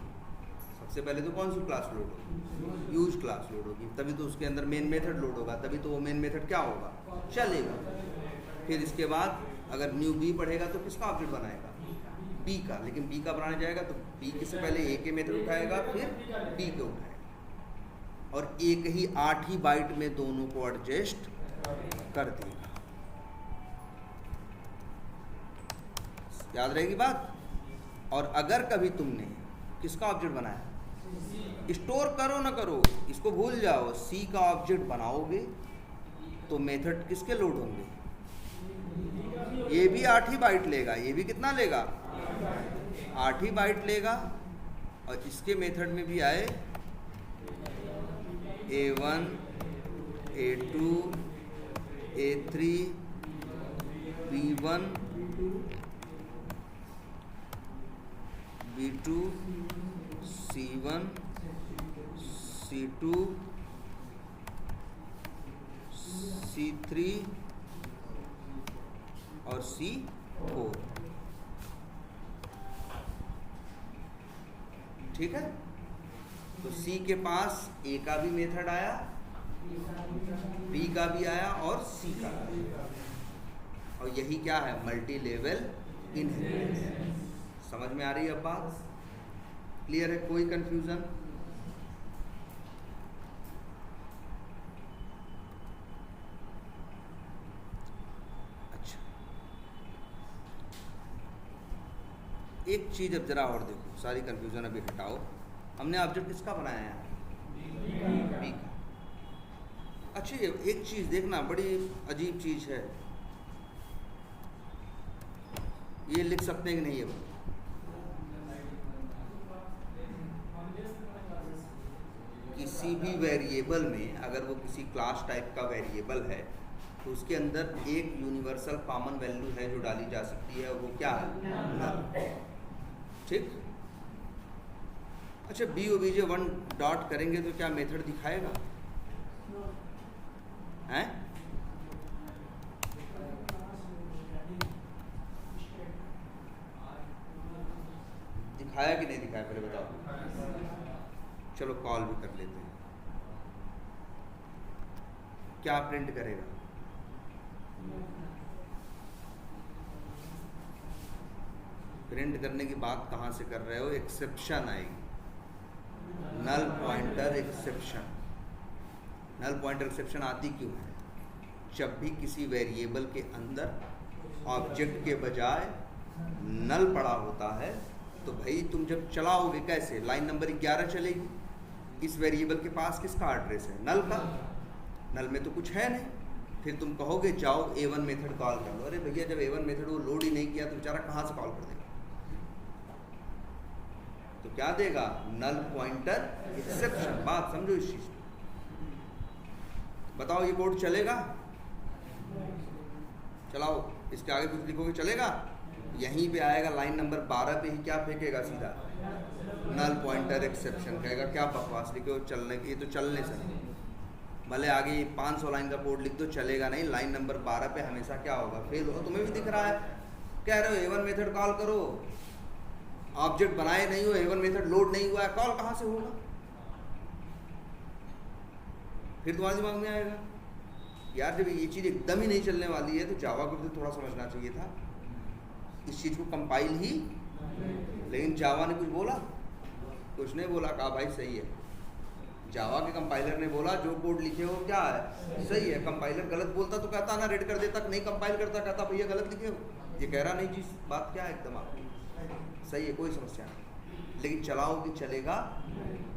सबसे पहले तो कौन सी क्लास लोड होगी, यूज क्लास लोड होगी, तभी तो उसके अंदर मेन मेथड लोड होगा, तभी तो वो मेन मेथड क्या होगा, चलेगा। फिर इसके बाद अगर न्यू बी पढ़ेगा तो किसका ऑब्जेक्ट बनाएगा, बी का, लेकिन बी का बनाने जाएगा तो बी के से पहले ए के मेथड उठाएगा, फिर बी के उठाएगा, और एक ही 8 ही बाइट में दोनों को एडजस्ट कर देगा। याद रहेगी बात। और अगर कभी तुमने किसका ऑब्जेक्ट बनाया, स्टोर करो ना करो, इसको भूल जाओ। सी का ऑब्जेक्ट बनाओगे तो मेथड किसके लोड होंगे? ये भी 8 ही बाइट लेगा, ये भी कितना लेगा? 8 ही बाइट लेगा। और इसके मेथड में भी आए A1 A2 A3 B1 B2 C1 C2 C3 और C4। ठीक है, तो C के पास A का भी मेथड आया, B का भी आया और C का भी आया। और यही क्या है? Multi level inheritance. समझ में आ रही है अब बात? क्लियर है? कोई कंफ्यूजन? अच्छा, एक चीज अब जरा और देखो, सारी कंफ्यूजन अभी हटाओ। हमने ऑब्जेक्ट किसका बनाया है? बी का। अच्छा, एक चीज देखना, बड़ी अजीब चीज है। ये लिख सकते हैं कि नहीं? है किसी भी वेरिएबल में अगर वो किसी क्लास टाइप का वेरिएबल है तो उसके अंदर एक यूनिवर्सल कॉमन वैल्यू है जो डाली जा सकती है, वो क्या है? नल। ठीक। अच्छा, बी ओबीजे 1 डॉट करेंगे तो क्या मेथड दिखाएगा? हैं? दिखाया कि नहीं दिखाया? पहले बताओ। चलो कॉल भी कर लेते हैं। क्या प्रिंट करेगा? प्रिंट करने की बात कहाँ से कर रहे हो? एक्सेप्शन आएगी, null pointer exception. Null pointer exception आती क्यों है? जब भी किसी वेरिएबल के अंदर ऑब्जेक्ट के बजाय नल पड़ा होता है तो भाई तुम जब चलाओगे कैसे? लाइन नंबर 11 चलेगी, इस वेरिएबल के पास किसका एड्रेस है? नल का। नल में तो कुछ है नहीं, फिर तुम कहोगे जाओ A1 मेथड कॉल कर लो। अरे भैया, जब A1 मेथड वो लोड ही नहीं किया तो बेचारा कहाँ से कॉल कर देगा? तो क्या देगा? Null pointer exception. बात समझो इस चीज। बताओ ये कोड चलेगा? चलाओ, इसके आगे कुछ लिखोगे चलेगा? यहीं पे आएगा लाइन नंबर 12 पे ही क्या फेंकेगा? सीधा नल पॉइंटर एक्सेप्शन। कहेगा क्या बकवास लिखे हो, चलने ये तो चलने से नहीं। भले आगे 500 लाइन का कोड लिख दो, चलेगा नहीं। लाइन नंबर 12 पे हमेशा क्या होगा? फेल होगा। तुम्हें भी दिख रहा है, कह रहे हो A1 मेथड कॉल करो, ऑब्जेक्ट बनाए नहीं हो, A1 मेथड लोड नहीं हुआ है, कॉल कहाँ से होगा? फिर तुम्हारे दिमाग में आएगा यार जब ये चीज़ एकदम ही नहीं चलने वाली है तो जावा को भी थोड़ा समझना चाहिए था, इस चीज़ को कंपाइल ही। लेकिन जावा ने कुछ बोला? कुछ नहीं बोला, कहा भाई सही है। जावा के कंपाइलर ने बोला जो कोड लिखे हो क्या है? सही है। कंपाइलर गलत बोलता तो कहता ना रेड कर देता, नहीं कंपाइल करता कहता भैया गलत लिखे हो। ये कह रहा नहीं जी बात क्या है, एकदम आपकी सही है, कोई समस्या नहीं। लेकिन चलाओगे चलेगा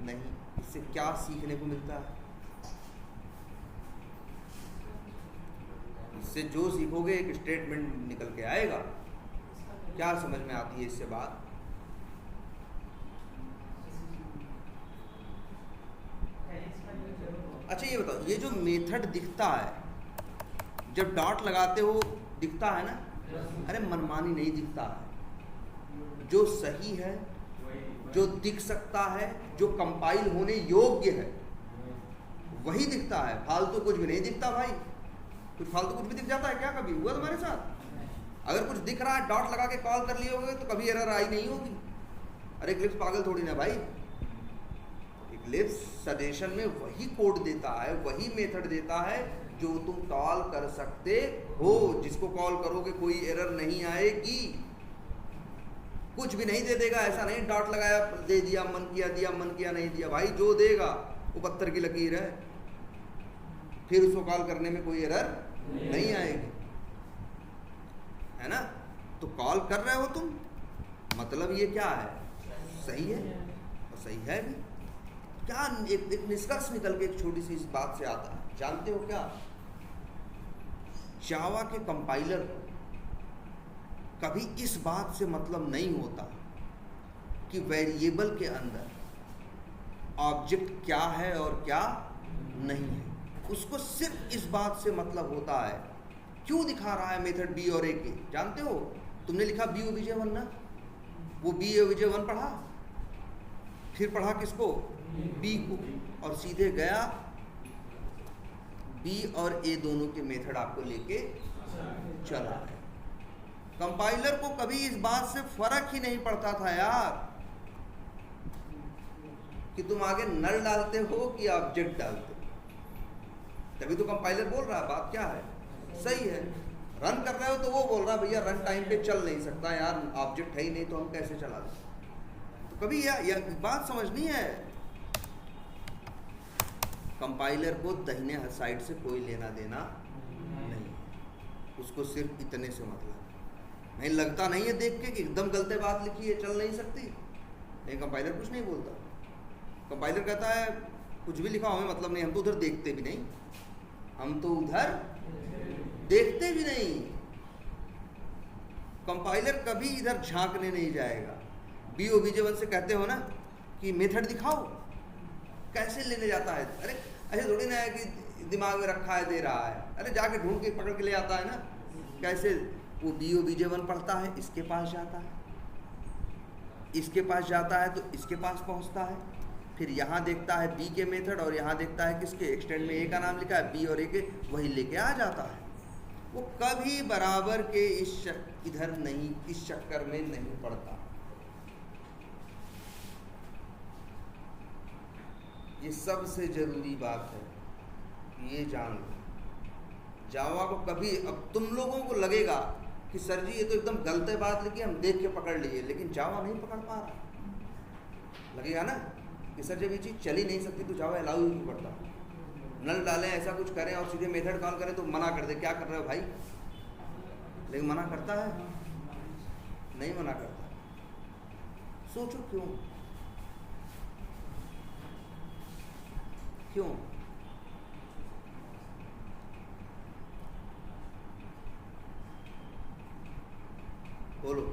नहीं। इससे क्या सीखने को मिलता है? इससे जो सीखोगे एक स्टेटमेंट निकल के आएगा। क्या समझ में आती है इससे बात? अच्छा ये बताओ, ये जो मेथड दिखता है जब डॉट लगाते हो दिखता है ना? अरे मनमानी नहीं दिखता है, जो सही है, जो दिख सकता है, जो कंपाइल होने योग्य है वही दिखता है। फालतू कुछ भी नहीं दिखता भाई। कुछ फालतू कुछ भी दिख जाता है क्या? कभी हुआ तुम्हारे साथ? अगर कुछ दिख रहा है डॉट लगा के कॉल कर लिए होगे तो कभी एरर आई नहीं होगी। अरे इक्लिप्स पागल थोड़ी ना भाई। इक्लिप्स सजेशन में वही कोड देता है, वही मेथड देता है जो तुम कॉल कर सकते हो, जिसको कॉल करोगे कोई एरर नहीं आएगी। कुछ भी नहीं दे देगा, ऐसा नहीं डॉट लगाया दे दिया, मन किया दिया, मन किया नहीं दिया। भाई जो देगा वो पत्थर की लकीर है, फिर उसको कॉल करने में कोई एरर नहीं आएगी, है ना? तो कॉल कर रहे हो तुम, मतलब ये क्या है? सही है, और सही है भी। क्या एक निष्कर्ष निकल के एक छोटी सी इस बात से आता है, जानते हो क्या? जावा के कंपाइलर को कभी इस बात से मतलब नहीं होता कि वेरिएबल के अंदर ऑब्जेक्ट क्या है और क्या नहीं है। उसको सिर्फ इस बात से मतलब होता है, क्यों दिखा रहा है मेथड बी और ए के, जानते हो? तुमने लिखा बी ओबीजे 1 ना, वो बी ओबीजे 1 पढ़ा, फिर पढ़ा किसको? बी को, और सीधे गया बी और ए दोनों के मेथड आपको लेके चला है। कंपाइलर को कभी इस बात से फर्क ही नहीं पड़ता था यार कि तुम आगे नल डालते हो कि ऑब्जेक्ट डालते हो। तभी तो कंपाइलर बोल रहा है बात क्या है, सही है। रन कर रहे हो तो वो बोल रहा है भैया रन टाइम पे चल नहीं सकता यार, ऑब्जेक्ट है ही नहीं तो हम कैसे चला दें। तो कभी यह बात समझनी है, कंपाइलर को दाहिने साइड से कोई लेना देना नहीं, उसको सिर्फ इतने से मतलब नहीं। लगता नहीं है देख के कि एकदम गलत बात लिखी है, चल नहीं सकती, लेकिन कंपाइलर कुछ नहीं बोलता। कंपाइलर कहता है कुछ भी लिखा हमें मतलब नहीं, हम तो उधर देखते भी नहीं, हम तो उधर देखते भी नहीं। कंपाइलर कभी इधर झांकने नहीं जाएगा। बी ओबीजे 1 से कहते हो ना कि मेथड दिखाओ, कैसे लेने जाता है? अरे ऐसे थोड़ी ना है कि दिमाग में रखा है दे रहा है, अरे जाके ढूंढ के पकड़ के ले आता है ना। कैसे? वो बी ओबीजे 1 पढ़ता है, इसके पास जाता है, इसके पास जाता है तो इसके पास पहुंचता है, फिर यहाँ देखता है बी के मेथड और यहाँ देखता है किसके, एक्सटेंड में ए का नाम लिखा है, बी और ए के, वही लेके आ जाता है। वो कभी बराबर के इधर नहीं, इस चक्कर में नहीं पड़ता। ये सबसे जरूरी बात है, ये जान लो। जावा को कभी, अब तुम लोगों को लगेगा कि सर जी ये तो एकदम गलत बात लिखी, हम देख के पकड़ लिए, लेकिन जावा नहीं पकड़ पा रहा। लगेगा ना कि सर जब ये चीज़ चल ही नहीं सकती तो जावा अलाउ ही नहीं करता। नल डालें, ऐसा कुछ करें और सीधे मेथड कॉल करें तो मना कर दे, क्या कर रहे हो भाई? लेकिन मना करता है? नहीं मना करता। सोचो क्यों? क्यों? बोलो।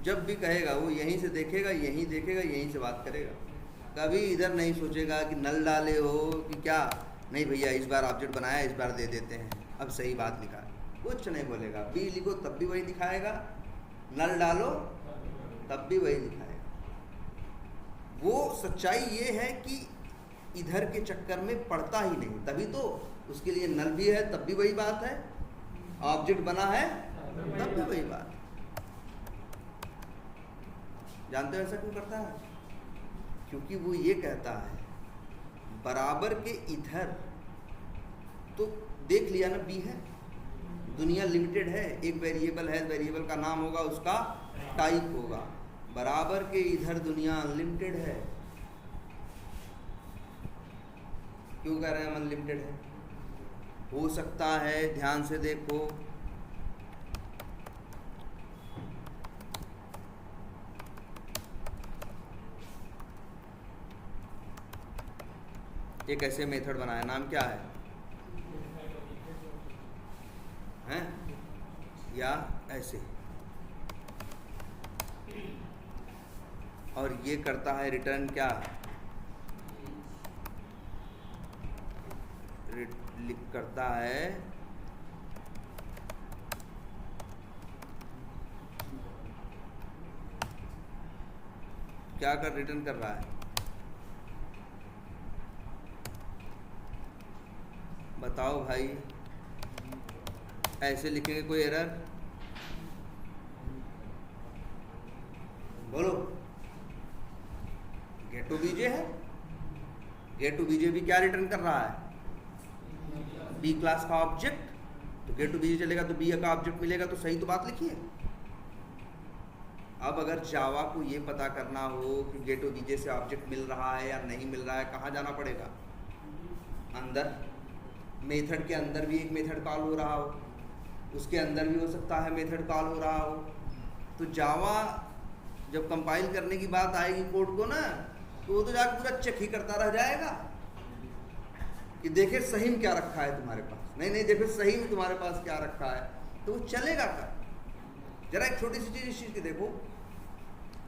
जब भी कहेगा वो यहीं से देखेगा, यहीं देखेगा, यहीं से बात करेगा, कभी इधर नहीं सोचेगा कि नल डाले हो कि क्या। नहीं भैया इस बार ऑब्जेक्ट बनाया, इस बार दे देते हैं, अब सही बात लिखा, कुछ नहीं बोलेगा। बी लिखो तब भी वही दिखाएगा, नल डालो तब भी वही दिखाएगा। वो सच्चाई ये है कि इधर के चक्कर में पड़ता ही नहीं, तभी तो उसके लिए नल भी है तब भी वही बात है, ऑब्जेक्ट बना है तब भी वही बात। जानते हो ऐसा क्यों करता है? क्योंकि वो ये कहता है बराबर के इधर तो देख लिया ना, बी है, दुनिया लिमिटेड है, एक वेरिएबल है, वेरिएबल का नाम होगा, उसका टाइप होगा। बराबर के इधर दुनिया अनलिमिटेड है। क्यों कह रहे हैं हम अनलिमिटेड है? हो सकता है, ध्यान से देखो, एक ऐसे मेथड बनाया, नाम क्या है? हैं? या ऐसे, और ये करता है रिटर्न क्या? करता है क्या, कर रिटर्न कर रहा है? बताओ भाई, ऐसे लिखेंगे कोई एरर? बोलो। गेट टू बीजे है, गेट टू बीजे भी क्या रिटर्न कर रहा है? बी क्लास का ऑब्जेक्ट। तो गेट टू बीजे चलेगा तो बी का ऑब्जेक्ट मिलेगा, तो सही तो बात लिखी है। अब अगर जावा को ये पता करना हो कि गेट टू बीजे से ऑब्जेक्ट मिल रहा है या नहीं मिल रहा है, कहाँ जाना पड़ेगा? अंदर, मेथड के अंदर भी एक मेथड कॉल हो रहा हो, उसके अंदर भी हो सकता है मेथड कॉल हो रहा हो, तो जावा जब कंपाइल करने की बात आएगी कोड को ना, तो वो तो जाकर पूरा चेक ही करता रह जाएगा कि देखे सही में क्या रखा है तुम्हारे पास, नहीं देखे सही में तुम्हारे पास क्या रखा है, तो वो चलेगा क्या। जरा एक छोटी सी चीज़ इस चीज़ की देखो,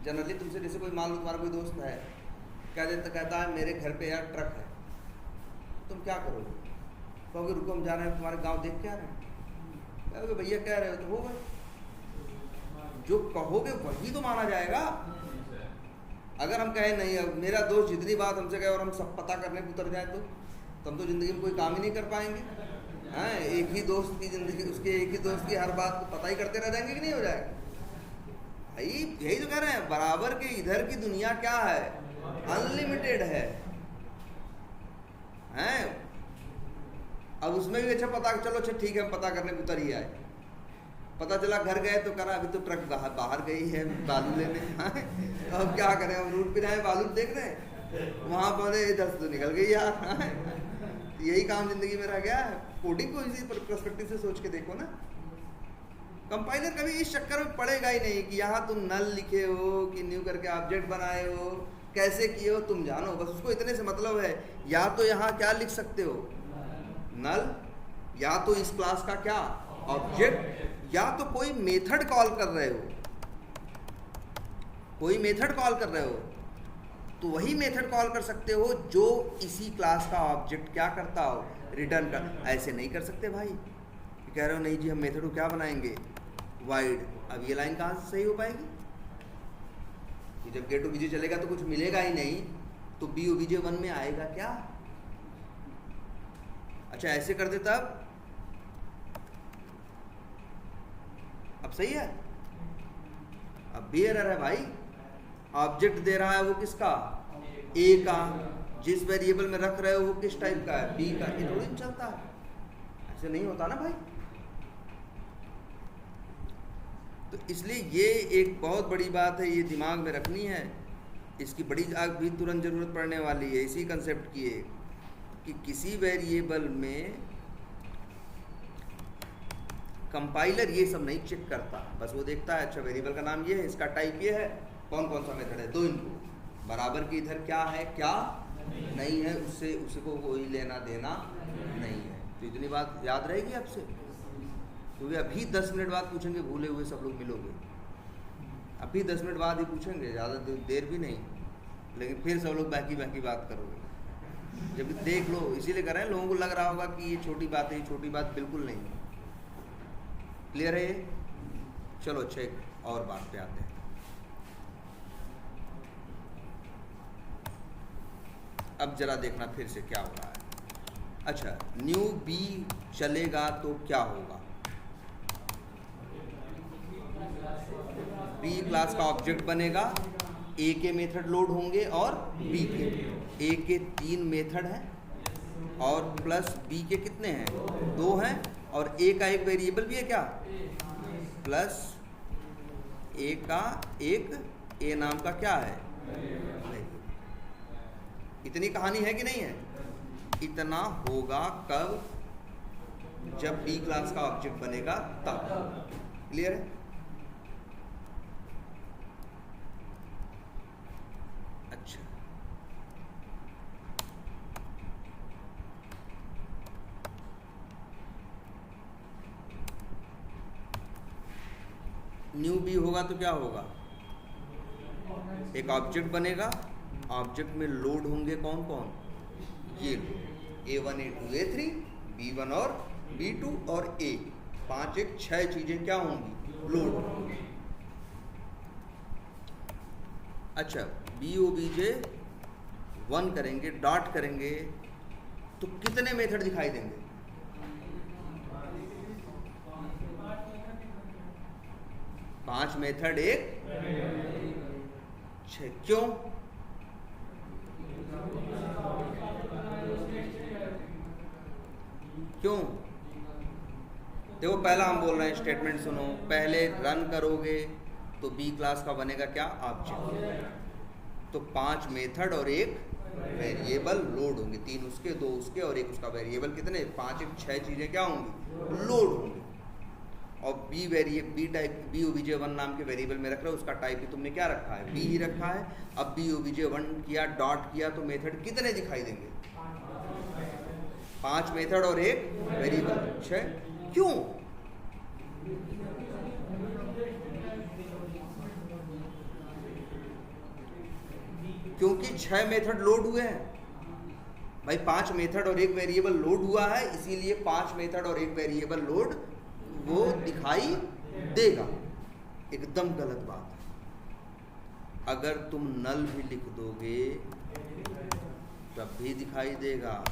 जनरली तुमसे जैसे कोई मान लो तुम्हारा कोई दोस्त है, कहता है मेरे घर पे यार ट्रक है, तुम क्या करोगे? कहोगे रुको हम जा रहे हैं तुम्हारे गांव देख के आ रहे हैं। कहोगे भैया कह रहे हो तो हो गए, जो कहोगे वही तो माना जाएगा। अगर हम कहें नहीं, अब मेरा दोस्त जितनी बात हमसे कहे और हम सब पता करने को उतर जाए तो हम तो ज़िंदगी में कोई काम ही नहीं कर पाएंगे। हाँ, एक ही दोस्त की ज़िंदगी, उसके एक ही दोस्त की हर बात को पता ही करते रह जाएंगे कि नहीं हो जाएगा भाई। यही तो कह रहे हैं, बराबर के इधर की दुनिया क्या है, अनलिमिटेड है। हैं अब उसमें भी अच्छा पता, चलो अच्छा ठीक है हम पता करने को उतर ही आए, पता चला घर गए तो करा अभी तो ट्रक बाहर गई है बालू लेने। अब क्या करें, हम रूट पे जाए बालू देख रहे हैं, वहाँ पहुँचे इधर से तो निकल गई यार। यही काम जिंदगी में रह गया है। कोडिंग को इसी पर्सपेक्टिव से सोच के देखो ना। कंपाइलर कभी इस चक्कर में पड़ेगा ही नहीं कि यहाँ तुम नल लिखे हो कि न्यू करके ऑब्जेक्ट बनाए हो, कैसे किए हो तुम जानो, बस उसको इतने से मतलब है। या तो यहाँ क्या लिख सकते हो नल, या तो इस क्लास का क्या ऑब्जेक्ट, या तो कोई मेथड कॉल कर रहे हो, कोई मेथड कॉल कर रहे हो तो वही मेथड कॉल कर सकते हो जो इसी क्लास का ऑब्जेक्ट क्या करता हो, रिटर्न कर। ऐसे नहीं कर सकते भाई, कह रहे हो नहीं जी हम मेथड को क्या बनाएंगे वाइड। अब ये लाइन कहाँ से सही हो पाएगी कि जब गेट ओबीजे चलेगा तो कुछ मिलेगा ही नहीं, तो बी ओबीजे 1 में आएगा क्या। अच्छा ऐसे कर दे तब, अब सही है। अब भी एरर है भाई, ऑब्जेक्ट दे रहा है वो किसका, ए का, जिस वेरिएबल में रख रहे हो वो किस टाइप का है, बी का। ये थोड़ी नहीं चलता है, ऐसे नहीं होता ना भाई। तो इसलिए ये एक बहुत बड़ी बात है, ये दिमाग में रखनी है। इसकी बड़ी भी तुरंत जरूरत पड़ने वाली है इसी कंसेप्ट की है कि किसी वेरिएबल में कंपाइलर ये सब नहीं चेक करता, बस वो देखता है अच्छा वेरिएबल का नाम ये है, इसका टाइप ये है, कौन कौन सा मेथड है, दो इनको बराबर की इधर क्या है क्या नहीं है, उससे उसको कोई लेना देना नहीं है। तो इतनी बात याद रहेगी आपसे, क्योंकि अभी 10 मिनट बाद पूछेंगे, भूले हुए सब लोग मिलोगे, अभी 10 मिनट बाद ही पूछेंगे, ज़्यादा देर भी नहीं, लेकिन फिर सब लोग बाकी बात करोगे। जब देख लो, इसीलिए कर रहे हैं, लोगों को लग रहा होगा कि ये छोटी बात है, ये छोटी बात बिल्कुल नहीं। क्लियर है ये? चलो अच्छा एक और बात पे आते हैं। अब जरा देखना फिर से क्या हो रहा है। अच्छा न्यू बी चलेगा तो क्या होगा, बी क्लास का ऑब्जेक्ट बनेगा, ए के मेथड लोड होंगे और बी के, ए के 3 मेथड हैं और प्लस बी के कितने हैं 2 हैं, और ए का एक वेरिएबल भी है क्या, प्लस ए का एक ए नाम का क्या है। इतनी कहानी है कि नहीं है? इतना होगा कब, जब बी क्लास का ऑब्जेक्ट बनेगा तब। क्लियर है? अच्छा न्यू बी होगा तो क्या होगा, एक ऑब्जेक्ट बनेगा, ऑब्जेक्ट में लोड होंगे कौन कौन, ये A1 A2 A3 B1 और B2 और A, 5 1 6 चीजें क्या होंगी लोड होंगी। अच्छा बी ओ बी जे 1 करेंगे, डॉट करेंगे तो कितने मेथड दिखाई देंगे, 5 मेथड एक 6। क्यों? क्यों? देखो पहला हम बोल रहे हैं, स्टेटमेंट सुनो, पहले रन करोगे तो बी क्लास का बनेगा क्या ऑब्जेक्ट, तो 5 मेथड और एक वेरिएबल लोड होंगे, 3 उसके 2 उसके और एक उसका वेरिएबल, कितने 5 1 6 चीजें क्या होंगी लोड होंगी। और बी obj1 नाम के वेरिएबल में रख रहे हो, उसका टाइप भी तुमने क्या रखा है, बी ही रखा है। अब बी obj1 किया, डॉट किया, तो मेथड कितने दिखाई देंगे? 5 मेथड और एक वेरिएबल 6। क्यों? क्योंकि 6 मेथड लोड हुए हैं भाई। 5 मेथड और एक वेरिएबल लोड हुआ है, इसीलिए 5 मेथड और एक वेरिएबल लोड वो दिखाई देगा। एकदम गलत बात है। अगर तुम नल भी लिख दोगे तब भी दिखाई देगा।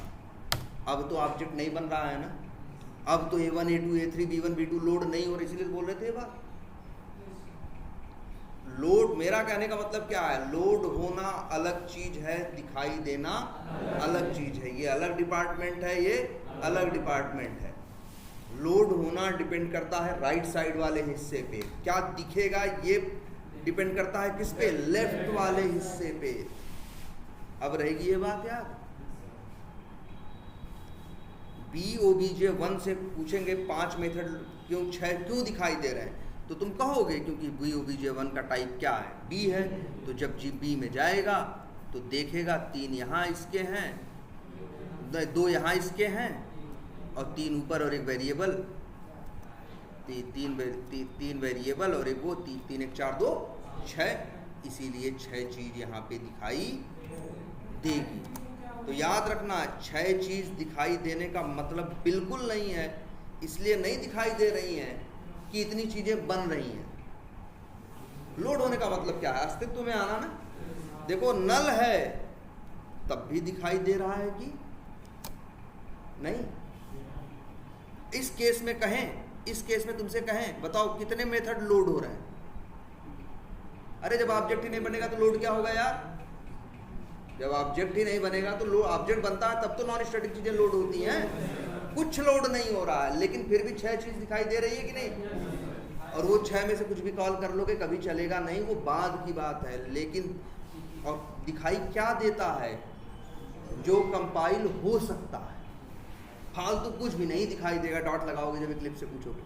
अब तो ऑब्जेक्ट नहीं बन रहा है ना, अब तो A1 A2 A3 B1 B2 load नहीं हो रहे, इसीलिए बोल रहे थे ये बात। लोड, मेरा कहने का मतलब क्या है, लोड होना अलग चीज है, दिखाई देना अलग चीज है। ये अलग डिपार्टमेंट है, ये अलग डिपार्टमेंट है। लोड होना डिपेंड करता है राइट साइड वाले हिस्से पे, क्या दिखेगा ये डिपेंड करता है किस पे, लेफ्ट वाले हिस्से पे। अब रहेगी ये बात याद। बी obj1 से पूछेंगे 5 मेथड क्यों 6 क्यों दिखाई दे रहे हैं, तो तुम कहोगे क्योंकि बी obj1 का टाइप क्या है, बी है। तो जब जी बी में जाएगा तो देखेगा 3 यहाँ इसके हैं, 2 यहाँ इसके हैं और 3 ऊपर और एक वेरिएबल, 3 वेरिएबल और एक वो 3 1 4 2 6, इसीलिए 6 चीज यहाँ पे दिखाई देगी। तो याद रखना 6 चीज दिखाई देने का मतलब बिल्कुल नहीं है, इसलिए नहीं दिखाई दे रही हैं कि इतनी चीजें बन रही हैं। लोड होने का मतलब क्या है, अस्तित्व में आना ना। देखो नल है तब भी दिखाई दे रहा है कि नहीं। इस केस में कहें, इस केस में तुमसे कहें बताओ कितने मेथड लोड हो रहे हैं। अरे जब ऑब्जेक्ट ही नहीं बनेगा तो लोड क्या होगा यार, जब ऑब्जेक्ट ही नहीं बनेगा तो लोड, ऑब्जेक्ट बनता है तब तो नॉन स्टैटिक चीजें लोड होती हैं। कुछ लोड नहीं हो रहा है लेकिन फिर भी 6 चीज दिखाई दे रही है कि नहीं। और वो 6 में से कुछ भी कॉल कर लोगे कभी चलेगा नहीं, वो बाद की बात है। लेकिन और दिखाई क्या देता है, जो कंपाइल हो सकता है, फालतू कुछ भी नहीं दिखाई देगा। डॉट लगाओगे जब क्लिप से पूछोगे।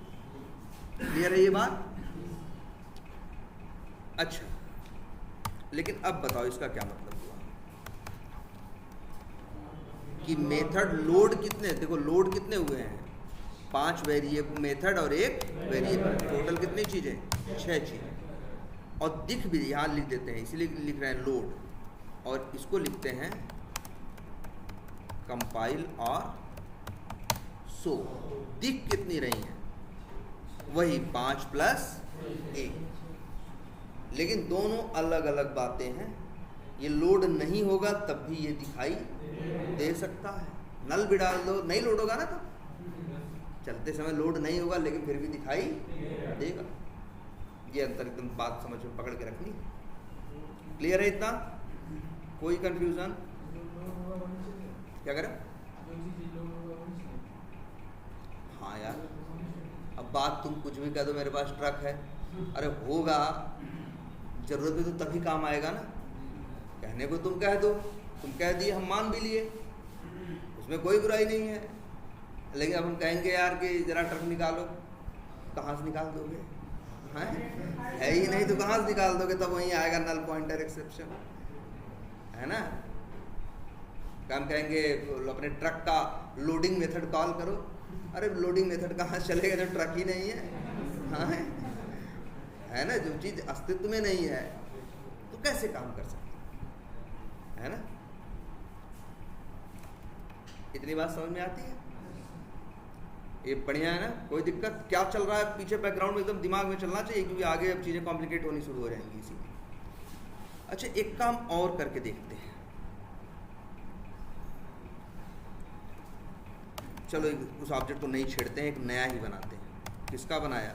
क्लियर है ये बात? अच्छा, लेकिन अब बताओ इसका क्या मतलब हुआ कि मेथड लोड कितने, देखो लोड कितने हुए हैं, 5 वेरिएबल मेथड और एक वेरिएबल, टोटल कितनी चीजें, 6 चीजें। और दिख भी यहाँ लिख देते हैं, इसीलिए लिख रहे हैं लोड, और इसको लिखते हैं कंपाइल और सो। दिख कितनी रही हैं, वही 5 प्लस 1, लेकिन दोनों अलग अलग बातें हैं। ये लोड नहीं होगा तब भी ये दिखाई दे सकता है। नल भी डाल दो, नहीं लोड होगा ना, तब चलते समय लोड नहीं होगा लेकिन फिर भी दिखाई देगा। ये अंतर एकदम बात समझ में पकड़ के रखनी। क्लियर है इतना? कोई कंफ्यूजन? क्या करें? हाँ यार, अब बात तुम कुछ भी कह दो, मेरे पास ट्रक है, अरे होगा, जरूरत भी तो तभी काम आएगा ना। कहने को तुम कह दो, तुम कह दिए, हम मान भी लिए, उसमें कोई बुराई नहीं है। लेकिन अब हम कहेंगे यार कि जरा ट्रक निकालो, कहाँ से निकाल दोगे? है ही नहीं तो कहाँ से निकाल दोगे? तब वहीं आएगा नल पॉइंटर एक्सेप्शन, है ना। हम कहेंगे अपने ट्रक का लोडिंग मेथड कॉल करो, अरे लोडिंग मेथड कहाँ चलेगा जब ट्रक ही नहीं है? हाँ है ना, जो चीज अस्तित्व में नहीं है तो कैसे काम कर सकते है ना। इतनी बात समझ में आती है? ये बढ़िया है ना, कोई दिक्कत? क्या चल रहा है पीछे बैकग्राउंड में, एकदम दिमाग में चलना चाहिए, क्योंकि आगे अब चीजें कॉम्प्लिकेट होनी शुरू हो जाएंगी इसीलिए। अच्छा, एक काम और करके देखते हैं। चलो उस ऑब्जेक्ट को नहीं छेड़ते हैं, एक नया ही बनाते हैं। किसका बनाया?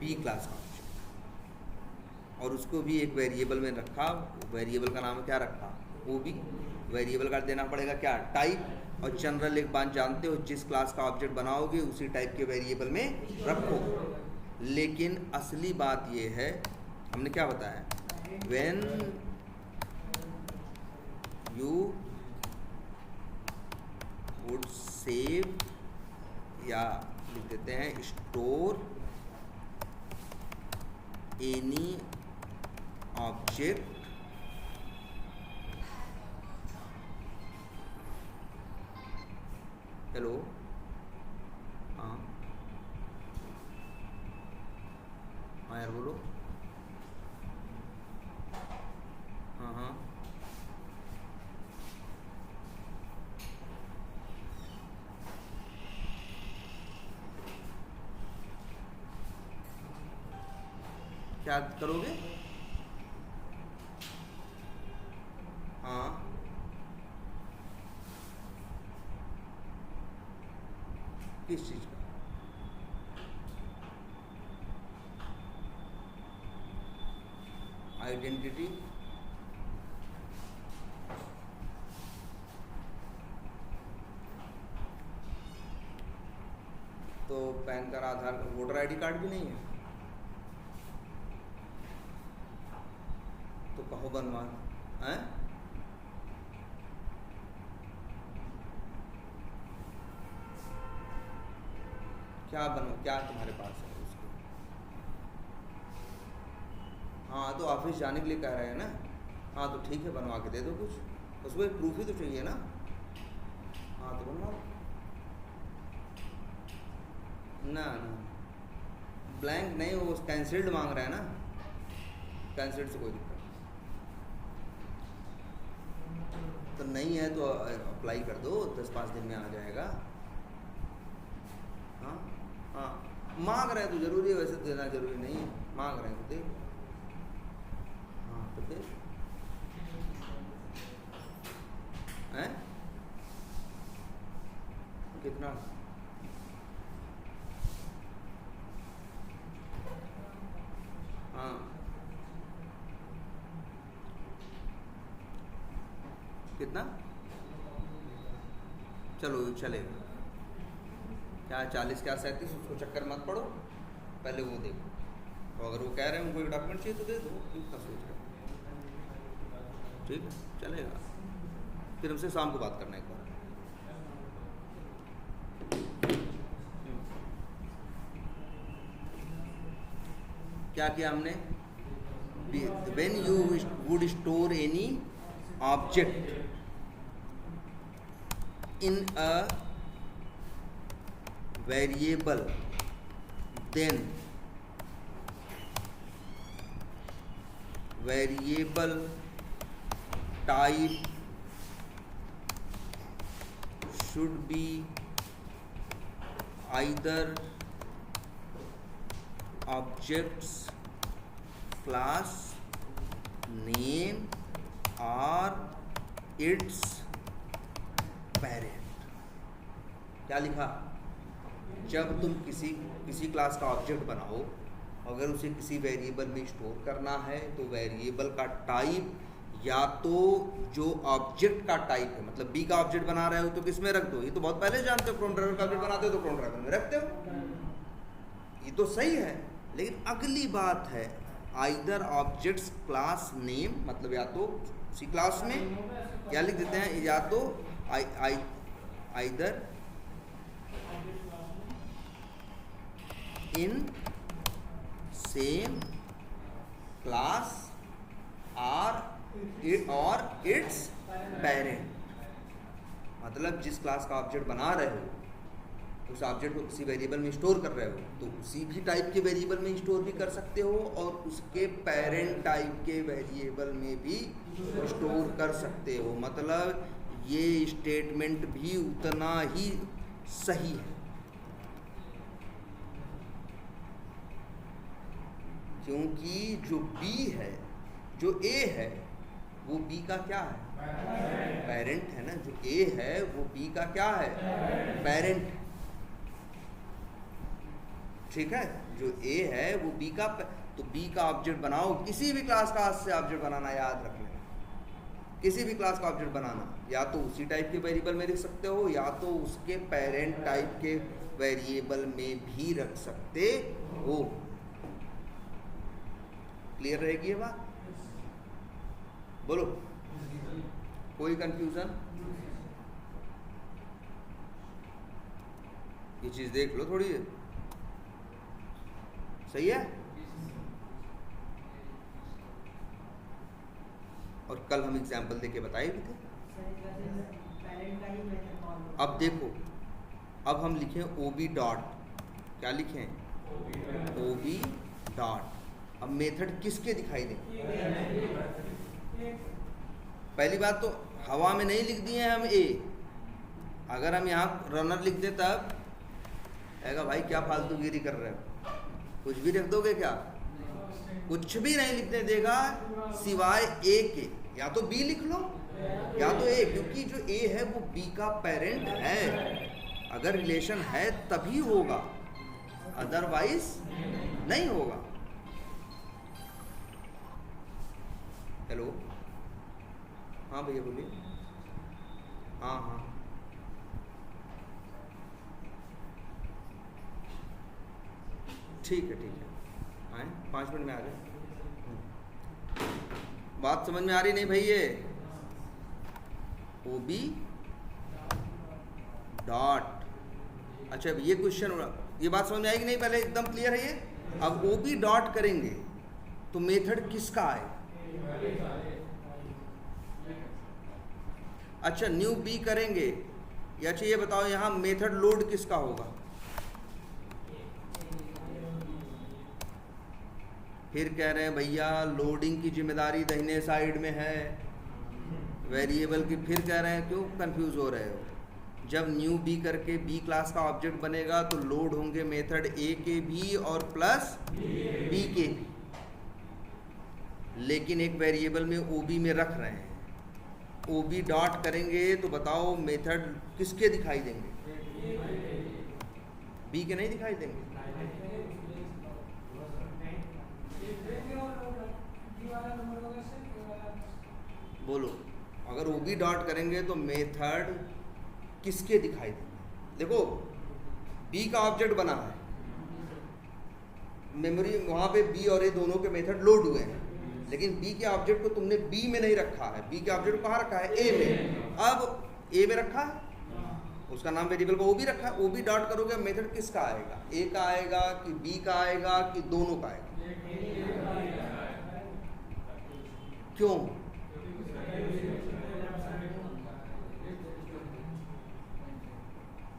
बी क्लास का ऑब्जेक्ट, और उसको भी एक वेरिएबल में रखा। वेरिएबल का नाम क्या रखा? वो भी वेरिएबल का देना पड़ेगा क्या? टाइप। और जनरल एक बात जानते हो, जिस क्लास का ऑब्जेक्ट बनाओगे उसी टाइप के वेरिएबल में रखो। लेकिन असली बात ये है, हमने क्या बताया, व्हेन यू वुड सेव, या लिख देते हैं स्टोर एनी ऑब्जेक्ट हेलो हाँ हाँ यार बोलो हाँ हाँ क्या करोगे हाँ किस चीज़ का आइडेंटिटी तो पैन कार्ड आधार वोटर आईडी कार्ड भी नहीं है तो कहो बनवा हैं क्या बनो क्या तुम्हारे पास है उसको हाँ तो ऑफिस जाने के लिए कह रहे हैं ना हाँ तो ठीक है बनवा के दे दो कुछ उसको एक प्रूफ ही तो चाहिए ना हाँ तो बनवा ना ना ब्लैंक नहीं वो कैंसिल्ड मांग रहा है ना कैंसिल्ड से कोई दिक्कत तो नहीं है तो अप्लाई कर दो 10-5 दिन में आ जाएगा हाँ हाँ मांग रहे हैं तो जरूरी है वैसे तो देना जरूरी नहीं है मांग रहे हैं तो दे हाँ तो फिर हैं कितना हाँ कितना चलो चलेगा क्या 40 क्या 37 उसको चक्कर मत पड़ो पहले वो देखो तो अगर वो कह रहे हैं उनको एक डॉक्यूमेंट चाहिए तो दे दो क्यों इतना सोच रहे ठीक है चलेगा फिर हमसे शाम को बात करना एक बार क्या किया हमने when you would store any object in a variable then variable type should be either objects class name or its parent क्या लिखा जब तुम किसी क्लास का ऑब्जेक्ट बनाओ अगर उसे किसी वेरिएबल में स्टोर करना है तो वेरिएबल का टाइप या तो जो ऑब्जेक्ट का टाइप है मतलब बी का ऑब्जेक्ट बना रहे हो तो किस में रख दो ये तो बहुत पहले जानते हो क्रोम ड्राइवर का ऑब्जेक्ट बनाते हो तो क्रोम ड्राइवर में रखते हो ये तो सही है लेकिन अगली बात है आइदर ऑब्जेक्ट्स क्लास नेम मतलब या तो उसी क्लास में क्या लिख देते हैं या तो आइदर इन सेम क्लास और इट्स पेरेंट मतलब जिस क्लास का ऑब्जेक्ट बना रहे हो उस ऑब्जेक्ट को किसी वेरिएबल में स्टोर कर रहे हो तो उसी भी टाइप के वेरिएबल में स्टोर भी कर सकते हो और उसके पेरेंट टाइप के वेरिएबल में भी स्टोर कर सकते हो मतलब ये स्टेटमेंट भी उतना ही सही है क्योंकि जो B है जो A है वो B का क्या है पेरेंट है ना जो A है वो B का क्या है पेरेंट ठीक है जो A है वो B का तो B का ऑब्जेक्ट बनाओ किसी भी क्लास का आज से ऑब्जेक्ट बनाना याद रख लेना किसी भी क्लास का ऑब्जेक्ट बनाना या तो उसी टाइप के वेरिएबल में लिख सकते हो या तो उसके पेरेंट टाइप के वेरिएबल में भी रख सकते हो क्लियर रहेगी ये बात बोलो कोई कंफ्यूजन ये चीज देख लो थोड़ी सही है और कल हम एग्जाम्पल देके बताए भी थे। अब देखो, अब हम लिखें OB डॉट, क्या लिखें? OB dot. अब मेथड किसके दिखाई दें? पहली बात तो हवा में नहीं लिख दिए हैं हम ए। अगर हम यहाँ रनर लिख दें तब कहेगा भाई क्या फालतूगिरी कर रहे हो, कुछ भी लिख दोगे क्या? कुछ भी नहीं लिखने देगा सिवाय ए के। या तो बी लिख लो या तो ए, क्योंकि जो ए है वो बी का पेरेंट है। अगर रिलेशन है तभी होगा, अदरवाइज नहीं होगा। हेलो, हाँ भैया बोलिए। हाँ हाँ, ठीक है ठीक है, आए 5 मिनट में आ जाए। बात समझ में आ रही नहीं भैया? OB dot. अच्छा, ये क्वेश्चन, ये बात समझ में आएगी नहीं? पहले एकदम क्लियर है ये। अब OB डॉट करेंगे तो मेथड किसका है? अच्छा, न्यू बी करेंगे, या अच्छा ये बताओ यहाँ मेथड लोड किसका होगा? फिर कह रहे हैं भैया लोडिंग की जिम्मेदारी दाहिने साइड में है वेरिएबल की। फिर कह रहे हैं क्यों कंफ्यूज हो रहे हो? जब न्यू बी करके बी क्लास का ऑब्जेक्ट बनेगा तो लोड होंगे मेथड ए के भी और प्लस बी के भी, लेकिन एक वेरिएबल में OB में रख रहे हैं। OB डॉट करेंगे तो बताओ मेथड किसके दिखाई देंगे? बी के नहीं दिखाई देंगे? बोलो, अगर OB डॉट करेंगे तो मेथड किसके दिखाई देंगे? देखो, बी का ऑब्जेक्ट बना है, मेमोरी वहाँ पे बी और ए दोनों के मेथड लोड हुए हैं, लेकिन बी के ऑब्जेक्ट को तुमने बी में नहीं रखा है। बी के ऑब्जेक्ट को कहाँ रखा है? ए में। अब ए में रखा है, उसका नाम वेरिएबल को OB रखा है। OB डॉट करोगे मेथड किसका आएगा? ए का आएगा कि बी का आएगा कि दोनों का आएगा? क्यों?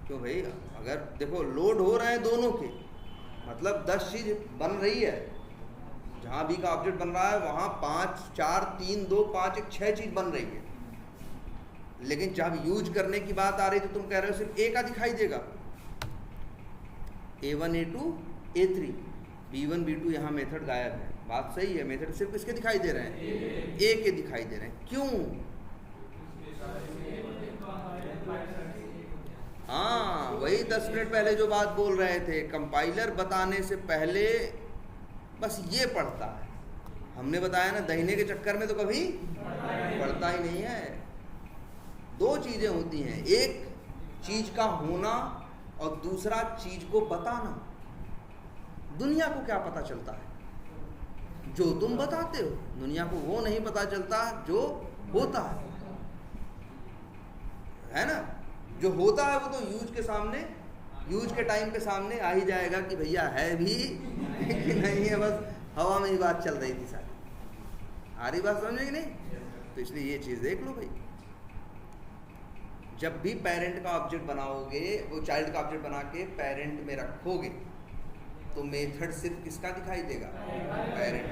क्यों भाई? अगर देखो लोड हो रहे हैं दोनों के, मतलब 10 चीज बन रही है। जहाँ बी का ऑब्जेक्ट बन रहा है वहाँ 5 4 3 2 5 1 6 चीज बन रही है, लेकिन जब यूज करने की बात आ रही तो तुम कह रहे हो सिर्फ ए का दिखाई देगा। A1 A2 A3 B1 B2 यहाँ मेथड गायब है। बात सही है, मेथड सिर्फ किसके दिखाई दे रहे हैं? ए के दिखाई दे रहे हैं। क्यों? हाँ, वही 10 मिनट पहले जो बात बोल रहे थे, कंपाइलर बताने से पहले बस ये पढ़ता है। हमने बताया ना, दाहिने के चक्कर में तो कभी पढ़ता ही नहीं है। 2 चीजें होती हैं, एक चीज का होना और दूसरा चीज को बताना। दुनिया को क्या पता चलता है? जो तुम बताते हो। दुनिया को वो नहीं पता चलता जो होता है ना? जो होता है वो तो यूज के सामने, यूज के टाइम पे सामने आ ही जाएगा कि भैया है भी कि नहीं है। बस हवा में ही बात चल रही थी सारी। आ रही बात समझ में कि नहीं? तो इसलिए ये चीज़ देख लो भाई, जब भी पेरेंट का ऑब्जेक्ट बनाओगे, वो चाइल्ड का ऑब्जेक्ट बना के पेरेंट में रखोगे तो मेथड सिर्फ किसका दिखाई देगा? पेरेंट।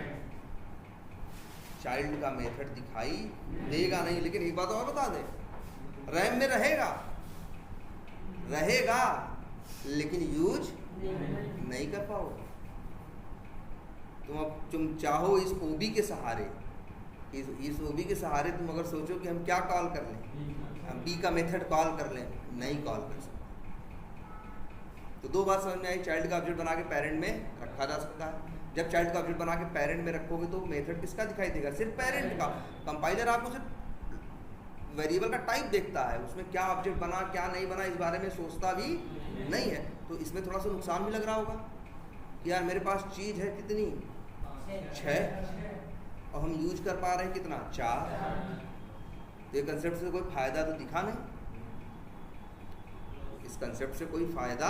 चाइल्ड का मेथड दिखाई देगा नहीं। लेकिन एक बात और बता दे, रैम में रहेगा लेकिन यूज नहीं कर पाओगे। तुम चाहो इस OB के सहारे, इस OB के सहारे तुम अगर सोचो कि हम क्या कॉल कर लें, हम B का मेथड कॉल कर लें, नहीं कॉल कर सकते। तो 2 बात समझ में आई, चाइल्ड का ऑब्जेक्ट बना के पेरेंट में रखा जा सकता है। जब चाइल्ड का ऑब्जेक्ट बना के पेरेंट में रखोगे तो मेथड किसका दिखाई देगा? सिर्फ पेरेंट का। कंपाइलर आपको सिर्फ वेरिएबल का टाइप देखता है, उसमें क्या ऑब्जेक्ट बना क्या नहीं बना इस बारे में सोचता भी नहीं है। तो इसमें थोड़ा सा नुकसान भी लग रहा होगा कि यार मेरे पास चीज़ है कितनी? 6 और हम यूज कर पा रहे हैं कितना? 4। तो ये कंसेप्ट से कोई फ़ायदा तो दिखा नहीं, इस कंसेप्ट से कोई फ़ायदा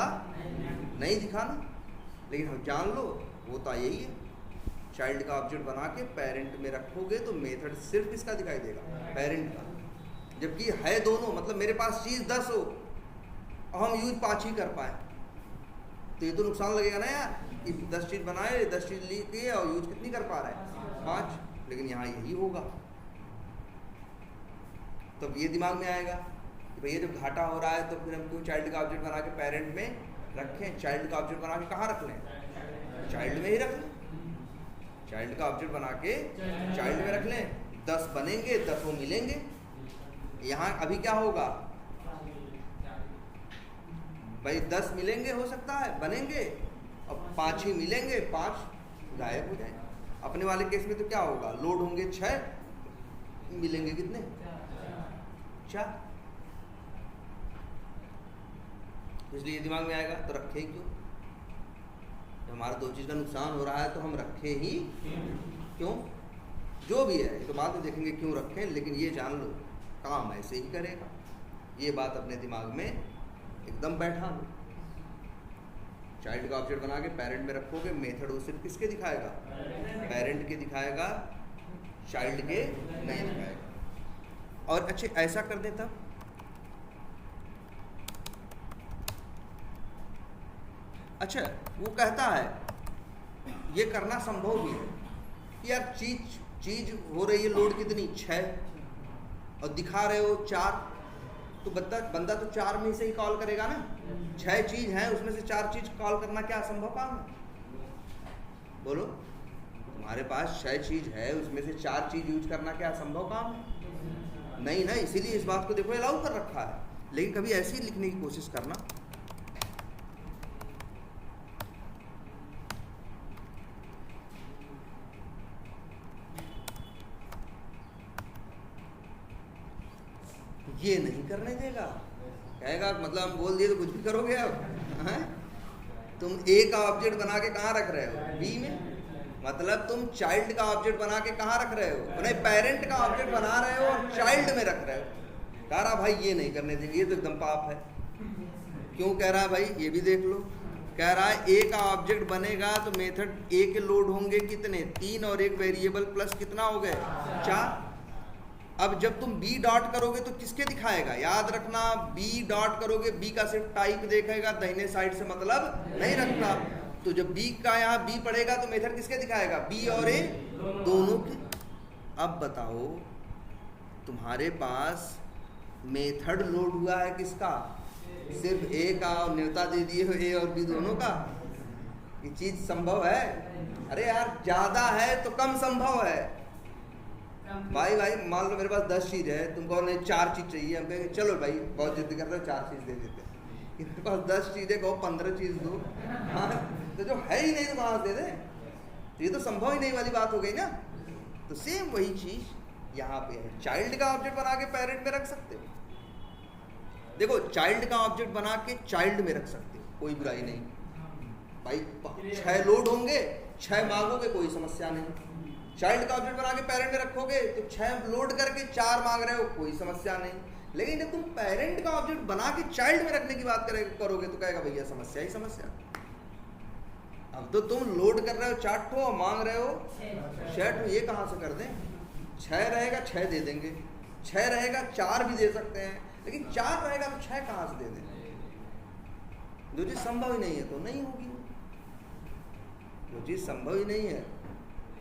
नहीं दिखा ना। लेकिन हम जान लो होता यही है। चाइल्ड का ऑब्जेक्ट बना के पेरेंट में रखोगे तो मेथड सिर्फ किसका दिखाई देगा, पेरेंट का। जबकि है दोनों, मतलब मेरे पास चीज़ 10 हो और हम यूज 5 ही कर पाए तो ये तो नुकसान लगेगा ना यार, कि 10 चीज़ बनाए, 10 चीज़ ली की और यूज कितनी कर पा रहे हैं, 5। लेकिन यहाँ यही होगा। तो ये दिमाग में आएगा कि भैया जब घाटा हो रहा है तो फिर हम क्यों चाइल्ड का ऑब्जेक्ट बना के पेरेंट में रखें। चाइल्ड का ऑब्जेक्ट बना के कहाँ रख लें, चाइल्ड में ही रख लें। चाइल्ड का ऑब्जेक्ट बना के चाइल्ड में रख लें, 10 बनेंगे, 10 वो मिलेंगे। यहाँ अभी क्या होगा भाई, 10 मिलेंगे, हो सकता है बनेंगे, और 5 ही मिलेंगे, 5 गायब हो जाएंगे। अपने वाले केस में तो क्या होगा, लोड होंगे 6, मिलेंगे कितने, 4। इसलिए दिमाग में आएगा तो रखें क्यों, जब हमारा 2 चीज़ का नुकसान हो रहा है तो हम रखें ही क्यों। जो भी है तो बाद में देखेंगे क्यों रखें, लेकिन ये जान लो काम ऐसे ही करेगा। ये बात अपने दिमाग में एकदम बैठा लो। चाइल्ड का ऑब्जेक्ट बना के पेरेंट में रखोगे, मेथड वो सिर्फ किसके दिखाएगा, पेरेंट के दिखाएगा, चाइल्ड के नहीं दिखाएगा। और अच्छे ऐसा कर देता, अच्छा वो कहता है ये करना संभव भी है कि यार चीज हो रही है लोड कितनी 6 और दिखा रहे हो 4, तो बंदा तो 4 में से ही कॉल करेगा ना। 6 चीज है उसमें से 4 चीज कॉल करना क्या असंभव काम है, बोलो। तुम्हारे पास 6 चीज है उसमें से 4 चीज यूज करना क्या असंभव काम है, नहीं ना। इसीलिए इस बात को देखो अलाउ कर रखा है। लेकिन कभी ऐसे ही लिखने की कोशिश करना, ये नहीं करने देगा, कहेगा मतलब हम बोल दिए तो कुछ भी करोगे अब हैं? तुम ए का ऑब्जेक्ट बना के कहाँ रख रहे हो, बी में, मतलब तुम चाइल्ड का ऑब्जेक्ट बना के कहाँ रख रहे हो, नहीं पेरेंट का ऑब्जेक्ट बना रहे हो और चाइल्ड में रख रहे हो। कह रहा भाई ये नहीं करने देंगे, ये तो एकदम पाप है। क्यों कह रहा है भाई, ये भी देख लो। कह रहा है ए का ऑब्जेक्ट बनेगा तो मेथड ए के लोड होंगे कितने, 3 और एक वेरिएबल प्लस कितना हो गए 4। अब जब तुम बी डॉट करोगे तो किसके दिखाएगा, याद रखना बी डॉट करोगे बी का सिर्फ टाइप देखेगा, दाहिने साइड से मतलब नहीं रखना। तो जब बी का यहाँ बी पड़ेगा तो मेथड किसके दिखाएगा, बी और ए दोनों के। अब बताओ तुम्हारे पास मेथड लोड हुआ है किसका, सिर्फ ए का, और न्योता दे दिए हो ए और बी दोनों का। ये चीज संभव है, अरे यार ज्यादा है तो कम संभव है। भाई मान लो मेरे पास 10 चीज़ है, तुमको नहीं 4 चीज़ चाहिए, हम कहेंगे चलो भाई बहुत जिद कर रहे हो 4 चीज़ दे देते हैं। मेरे पास 10 चीज़ें कहो 15 चीज़ दो, हाँ तो जो है ही नहीं तो वहाँ दे दे, तो ये तो संभव ही नहीं वाली बात हो गई ना। तो सेम वही चीज़ यहाँ पे है, चाइल्ड का ऑब्जेक्ट बना के पेरेंट में रख सकते हो। देखो चाइल्ड का ऑब्जेक्ट बना के चाइल्ड में रख सकते हो, कोई बुराई नहीं भाई। 6 लोड होंगे, 6 मांगोगे कोई समस्या नहीं। चाइल्ड का ऑब्जेक्ट बना के पेरेंट में रखोगे तो 6 लोड करके 4 मांग रहे हो, कोई समस्या नहीं। लेकिन जब तुम पेरेंट का ऑब्जेक्ट बना के चाइल्ड में रखने की बात करोगे तो कहेगा भैया समस्या ही समस्या। अब तो तुम लोड कर रहे हो 4 ठो और मांग रहे हो 6 ठो, ये कहाँ से कर दें। 6 रहेगा 6 दे देंगे, 6 रहेगा 4 भी दे सकते हैं, लेकिन 4 रहेगा तो 6 कहाँ से दे दें। जो चीज़ संभव ही नहीं है तो नहीं होगी, जो चीज़ संभव ही नहीं है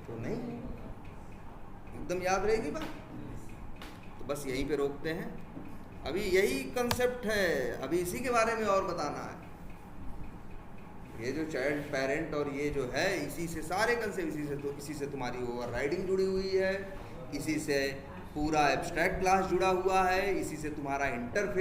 तो नहीं, एकदम याद रहेगी बात। तो बस यहीं पे रोकते हैं, अभी यही कंसेप्ट है, अभी इसी के बारे में और बताना है। ये जो चाइल्ड पेरेंट और ये जो है इसी से सारे कंसेप्ट, इसी से तुम्हारी ओवरराइडिंग जुड़ी हुई है, इसी से पूरा एब्स्ट्रैक्ट क्लास जुड़ा हुआ है, इसी से तुम्हारा इंटरफेस